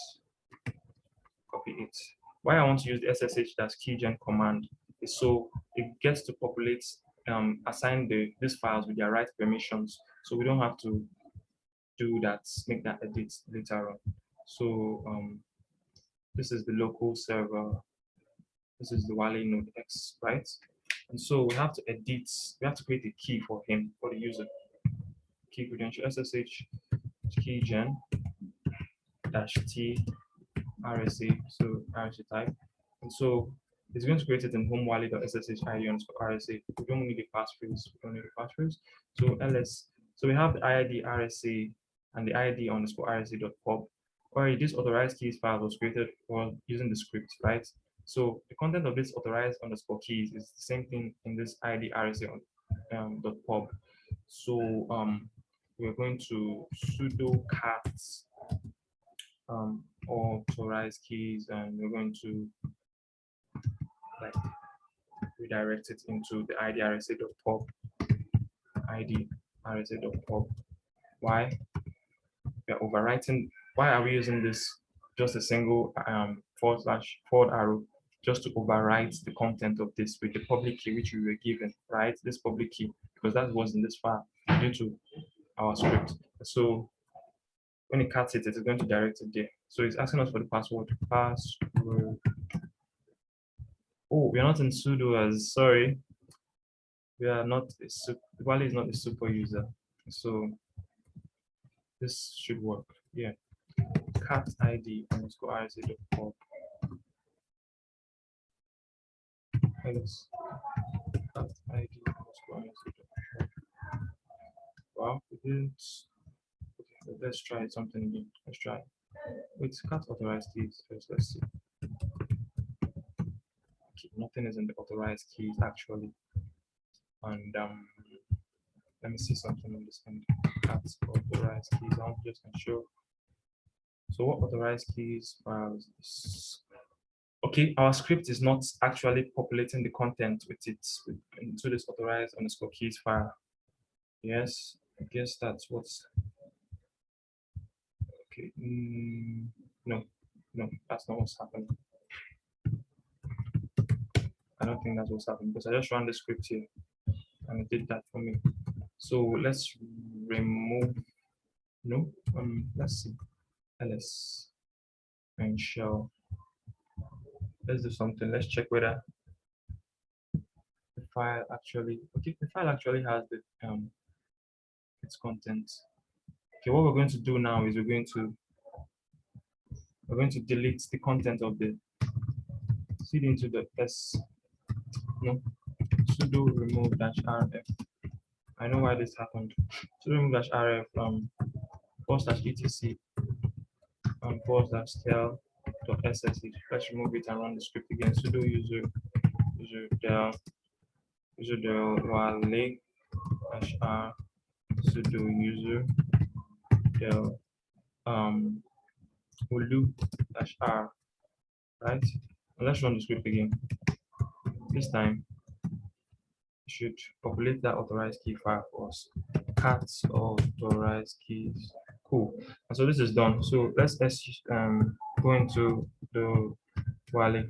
S1: Why I want to use the SSH-keygen command is so it gets to populate, assign these files with their right permissions, so we don't have to do that, make that edit later on. So this is the local server. This is the Wale node X, right? And so we have to edit. We have to create a key for him, for the user. Key credential SSH keygen -t RSA, so RSA type. And so it's going to create it in home wallet.ssh_RSA. We don't need a passphrase. We don't need a passphrase. So ls. So we have the ID RSA and the ID _RSA.pub. Already, this authorized keys file was created using the script, right? So the content of this authorized _keys is the same thing in this ID RSA.pub. So we're going to sudo cat authorized keys, and we're going to like redirect it into the ID RSA.pub. ID RSA.pub. Why? We are overwriting. Why are we using this? Just a single forward arrow, just to overwrite the content of this with the public key which we were given, right? This public key, because that was in this file due to our script. So when it cuts it, it's going to direct it there. So it's asking us for the password. Password. Oh, we are not in sudo as, sorry. We are not, Wale is not a super user. So this should work. Yeah. Cat ID _RSA.pub. Cat ID _RSA.pub. Wow, it is. Okay, let's try something again. Let's try. Wait, cat authorized keys. Let's see. Okay, nothing is in the authorized keys actually. And let me see something on this end. Cat authorized keys. I'm just gonna show. So what authorized keys files is? Okay, our script is not actually populating the content with it into this authorized _keys file. Yes, I guess that's what's okay. No, that's not what's happening. I don't think that's what's happening because I just ran the script here and it did that for me. So let's remove. No, let's see. ls and shell. Let's do something. Let's check whether the file actually. Okay, the file actually has the its content. Okay, what we're going to do now is we're going to delete the content of the cd into the sudo remove -rf. I know why this happened. Sudo remove -rf /etc /tel.ssh. Let's remove it and run the script again. Sudo user del wale -r sudo user del ulu -r, right? And let's run the script again. This time it should populate that authorized key file for us. Cat authorized keys. Cool. And so this is done. So let's go into the Wale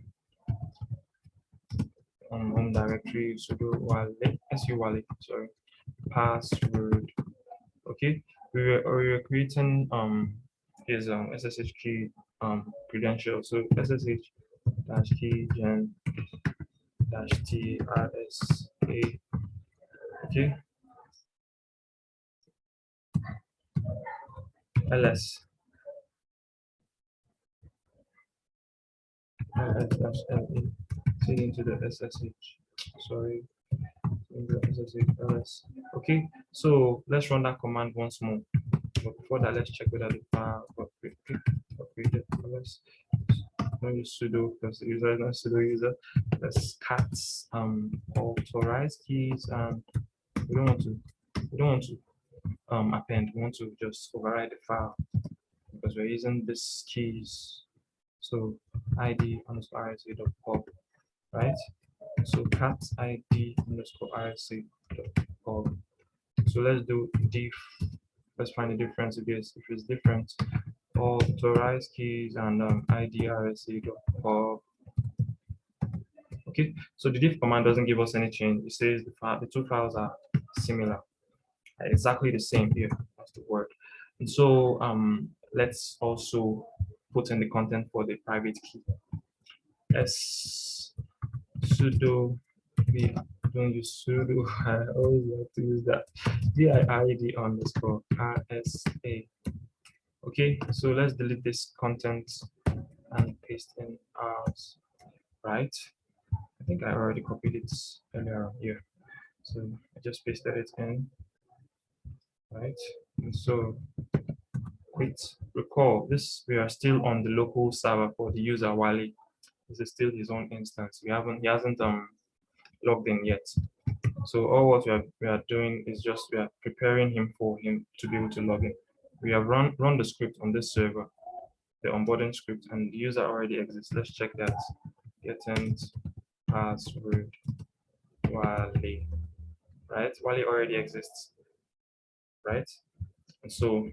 S1: home directory, sudo wale su-wale, sorry, password. Okay, we were creating his SSH key credential. So SSH-keygen -trsa. Okay, ls -la, feed into the SSH. Sorry. SSH. Okay, so let's run that command once more. But before that, let's check whether the file got created. Let's not use sudo because the user is not sudo user. Let's cat authorized keys, and we don't want to append. We want to just override the file because we're using this keys. So id underscore rsa.pub, right? So cat id underscore rsa.pub. So let's do diff. Let's find the difference if it's different. Authorized keys and id rsa.pub. Okay, so the diff command doesn't give us any change. It says the two files are similar, exactly the same here. That's the word. And so let's also put in the content for the private key. Sudo. We don't use sudo. I always like to use that. DIID underscore RSA. Okay, so let's delete this content and paste in ours. Right. I think I already copied it earlier here. So I just pasted it in. Right. And so recall this, we are still on the local server for the user Wale. This is still his own instance. He hasn't logged in yet. So all what we are doing is just we are preparing him for him to be able to log in. We have run the script on this server, the onboarding script, and the user already exists. Let's check that. Getting password Wale, right? Wale already exists, right? And so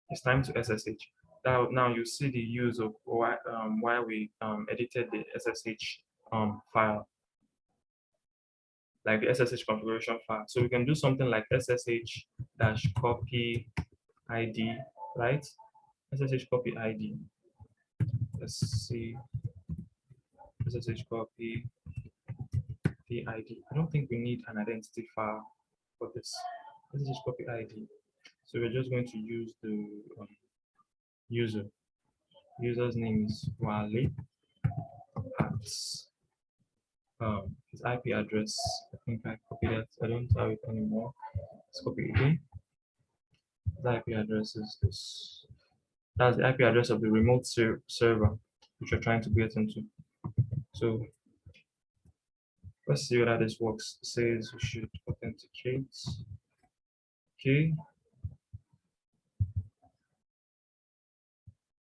S1: it's time to SSH. Now you see the use of why we edited the SSH file, like the SSH configuration file. So we can do something like SSH -copy ID, right? SSH copy ID. Let's see. SSH copy the ID. I don't think we need an identity file for this. SSH copy ID. So we're just going to use the user. User's name is Wale at his IP address. I think I copied it. I don't have it anymore. Let's copy it again. The IP address is this. That's the IP address of the remote server which you're trying to get into. So let's see whether this works. It says we should authenticate. Okay.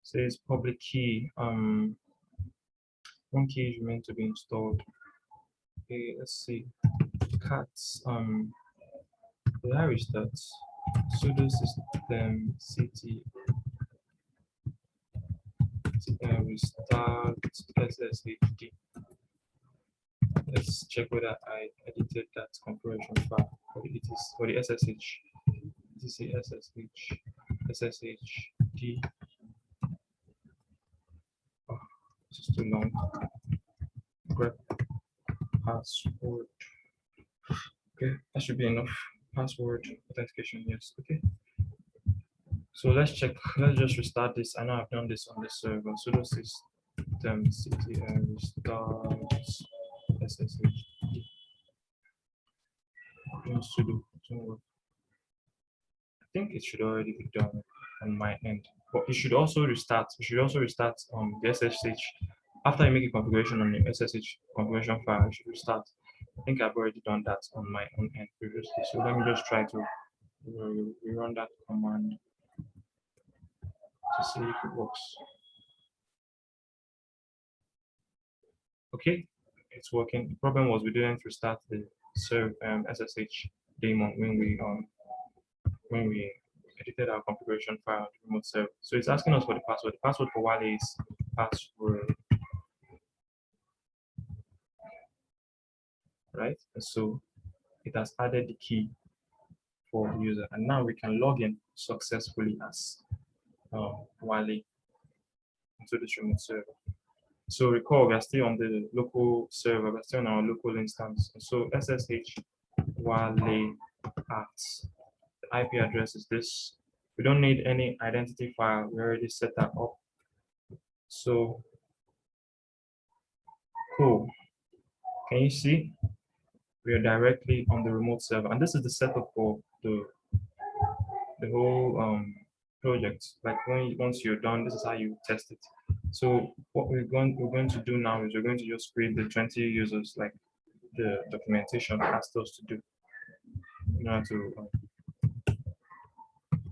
S1: It says public key. One key is meant to be installed. Okay, let's see. Cats. Where is that? Sudo system city restart SSHD. Let's check whether I edited that configuration file for the SSH. SSHD. Oh, this is too long. Grep password. Okay, that should be enough. Password authentication, yes. Okay. So let's check. Let's just restart this. I know I've done this on the server. Sudo system ctl restart SSH. Sudo. I think it should already be done on my end, but it should also restart. You should also restart the SSH after you make a configuration on the SSH configuration file. You should restart. I think I've already done that on my own end previously. So let me just try to rerun that command to see if it works. Okay, it's working. The problem was we didn't restart the SSH daemon when we edited our configuration file on the remote server. So it's asking us for the password. The password for Wale is password, right? And so it has added the key for the user, and now we can log in successfully as Wale into this remote server. So recall, we are still on the local server, we're still on our local instance. So SSH Wale at the IP address is this. We don't need any identity file. We already set that up. So cool. Can you see? we are directly on the remote server, and this is the setup for the whole project. Like once you're done, this is how you test it. So what we're going to do now is we're going to just create the 20 users like the documentation asked us to do in order to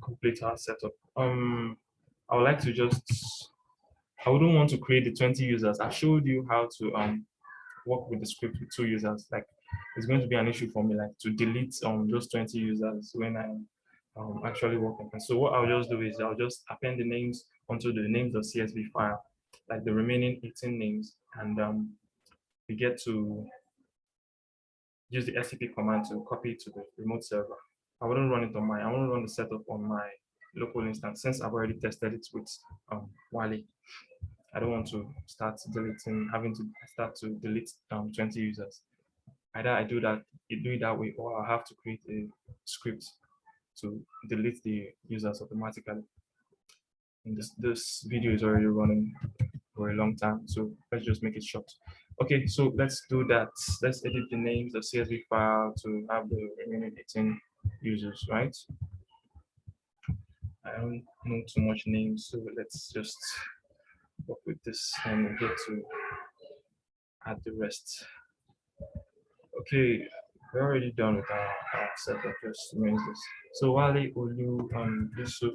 S1: complete our setup. I would like to I wouldn't want to create the 20 users. I showed you how to work with the script with 2 users. Like it's going to be an issue for me, like to delete those 20 users when I'm actually working. And so what I'll just do is I'll just append the names onto the names of CSV file, like the remaining 18 names, and we get to use the SCP command to copy it to the remote server. I wouldn't run it on I won't run the setup on my local instance since I've already tested it with Wally. I don't want to start deleting, having to start to delete 20 users. Either I do it that way, or I have to create a script to delete the users automatically. And this video is already running for a long time, so let's just make it short. Okay, so let's do that. Let's edit the names of CSV file to have the remaining 18 users, right? I don't know too much names, so let's just work with this and we'll get to add the rest. Okay, we're already done with our setup, just remains this. So Wale Olu Yusuf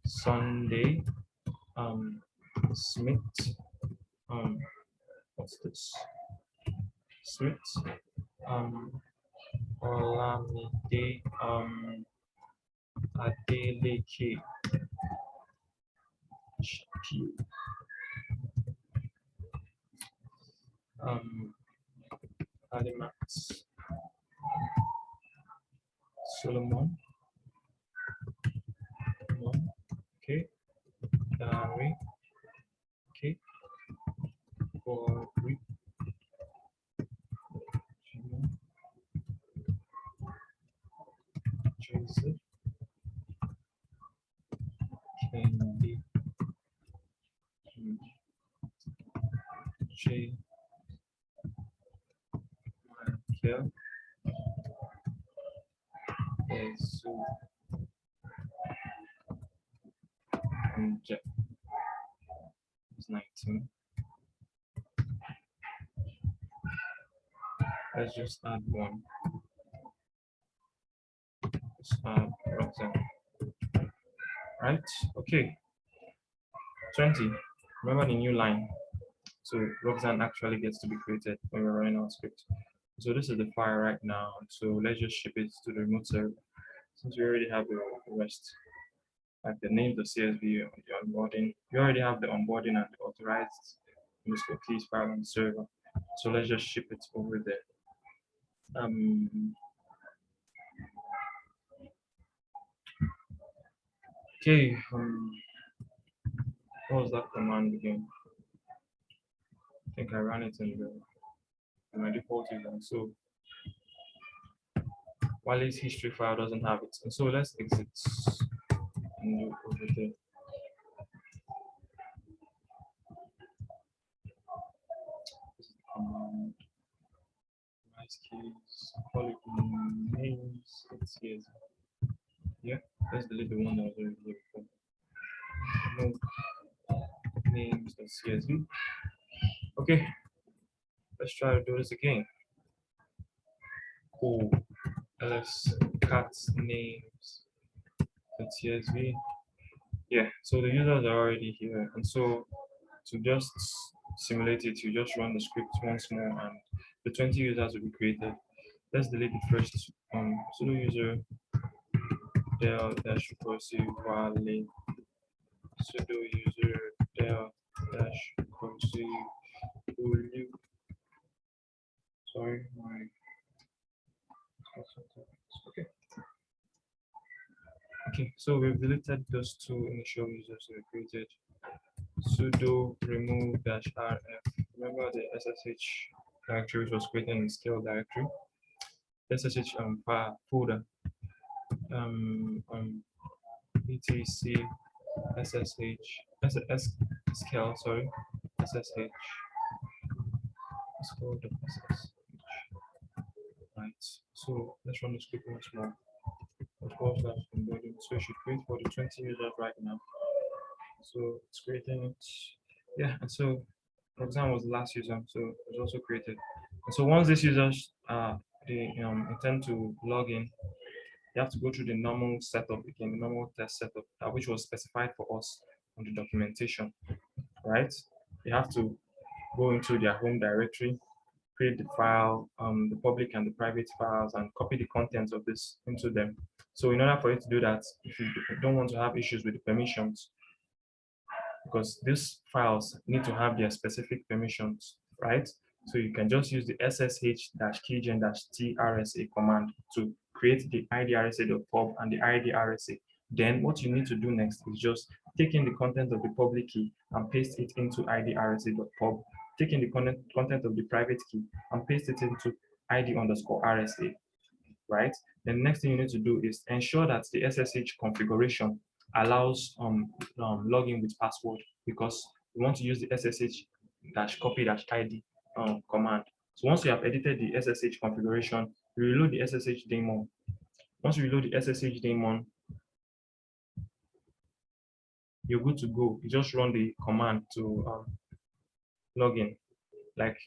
S1: Sunday Smith what's this? Smith Olamide Adeleke Alimat Solomon, okay, Dari, okay, Corey, Joseph, Kennedy, J. Michael, Ezu, and Jeff. It's 19. Let's just add one. Let's add Roxanne. Right? Okay. 20. Remember the new line. So Roxanne actually gets to be created when we're running our script. So this is the file right now. So let's just ship it to the remote server. Since we already have the rest, like the name, the CSV, the onboarding, we already have the onboarding and the authorized keys file on the server. So let's just ship it over there. Okay, what was that command again? I think I ran it in my default user. So Wale's history file doesn't have it. And so let's exit and do over there. This is the command. Nice keys, call it names, it's here. Yeah, let's delete the one that was already here before. No names of CSV. Okay, let's try to do this again. Oh, ls cat names of CSV. Yeah, so the users are already here, and so to just simulate it, you just run the script once more, and the 20 users will be created. Let's delete the first sudo user del dash recursive Wale sudo user del dash recursive Olu. Sorry, okay. Okay, so we've deleted those 2 initial users we created. Sudo remove dash rf. Remember the SSH directory which was created in scale directory. SSH file folder. etc ssh scale, sorry, ssh scale.ss. Right. So let's run the script once more. Of course, that's onboarding. So it should create for the 20 users right now. So it's creating it. Yeah, and so Roxanne was the last user, so it was also created. And so once these users they intend to log in, you have to go through the normal setup again, the normal test setup, which was specified for us on the documentation, right? You have to go into their home directory, create the file, the public and the private files, and copy the contents of this into them. So in order for you to do that, if you don't want to have issues with the permissions, because these files need to have their specific permissions, right? So you can just use the ssh-keygen-trsa command to create the idrsa.pub and the idrsa. Then what you need to do next is just take in the content of the public key and paste it into idrsa.pub, take in the content of the private key and paste it into id_rsa, right? Then the next thing you need to do is ensure that the SSH configuration allows login with password, because we want to use the SSH-copy-id command. So once you have edited the SSH configuration, you reload the SSH daemon. Once you reload the SSH daemon, you're good to go. You just run the command to log in, like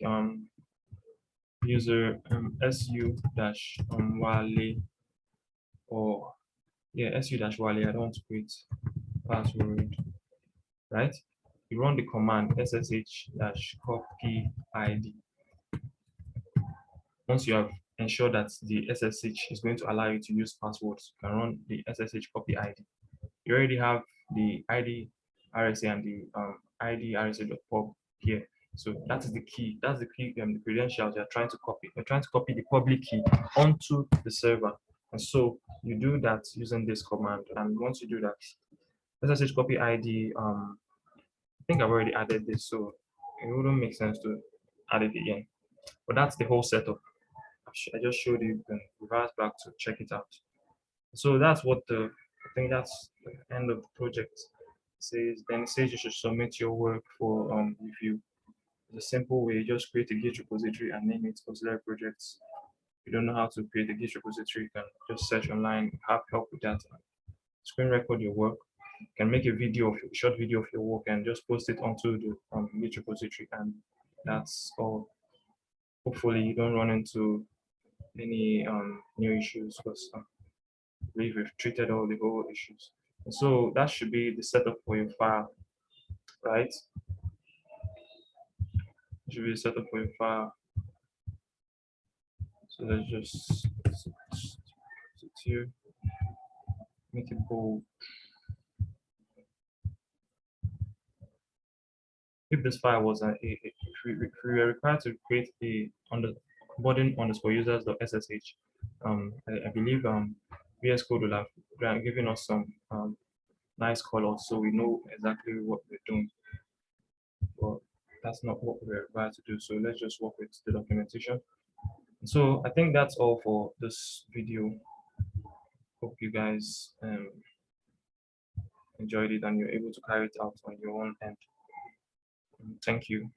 S1: user su-wale, or yeah, su-wale. I don't want to create password, right? You run the command ssh-copy-id. Once you have ensured that the SSH is going to allow you to use passwords, you can run the SSH copy ID. You already have the ID RSA and the ID RSA.pub here. So that is the key. That's the key, the credentials you're trying to copy. You're trying to copy the public key onto the server. And so you do that using this command. And once you do that, SSH copy ID, I think I've already added this, so it wouldn't make sense to add it again. But that's the whole setup. I just showed you, and reverse back to check it out. So that's what I think that's the end of the project says. Then it says you should submit your work for review. It's a simple way. You just create a Git repository and name it auxiliary projects. If you don't know how to create a Git repository, you can just search online, have help with that. Screen record your work. You can make a video, a short video of your work, and just post it onto the Git repository, and that's all. Hopefully, you don't run into any new issues, because I believe we've treated all the whole issues. And so that should be the setup for your file, right? It should be the setup for your file. So let's just sit here, make it bold. If this file was if we were required to create a onboarding_users.ssh, I believe VS Code will have given us some nice colors, so we know exactly what we're doing. But that's not what we're required to do. So let's just work with the documentation. So I think that's all for this video. Hope you guys enjoyed it and you're able to carry it out on your own end. Thank you.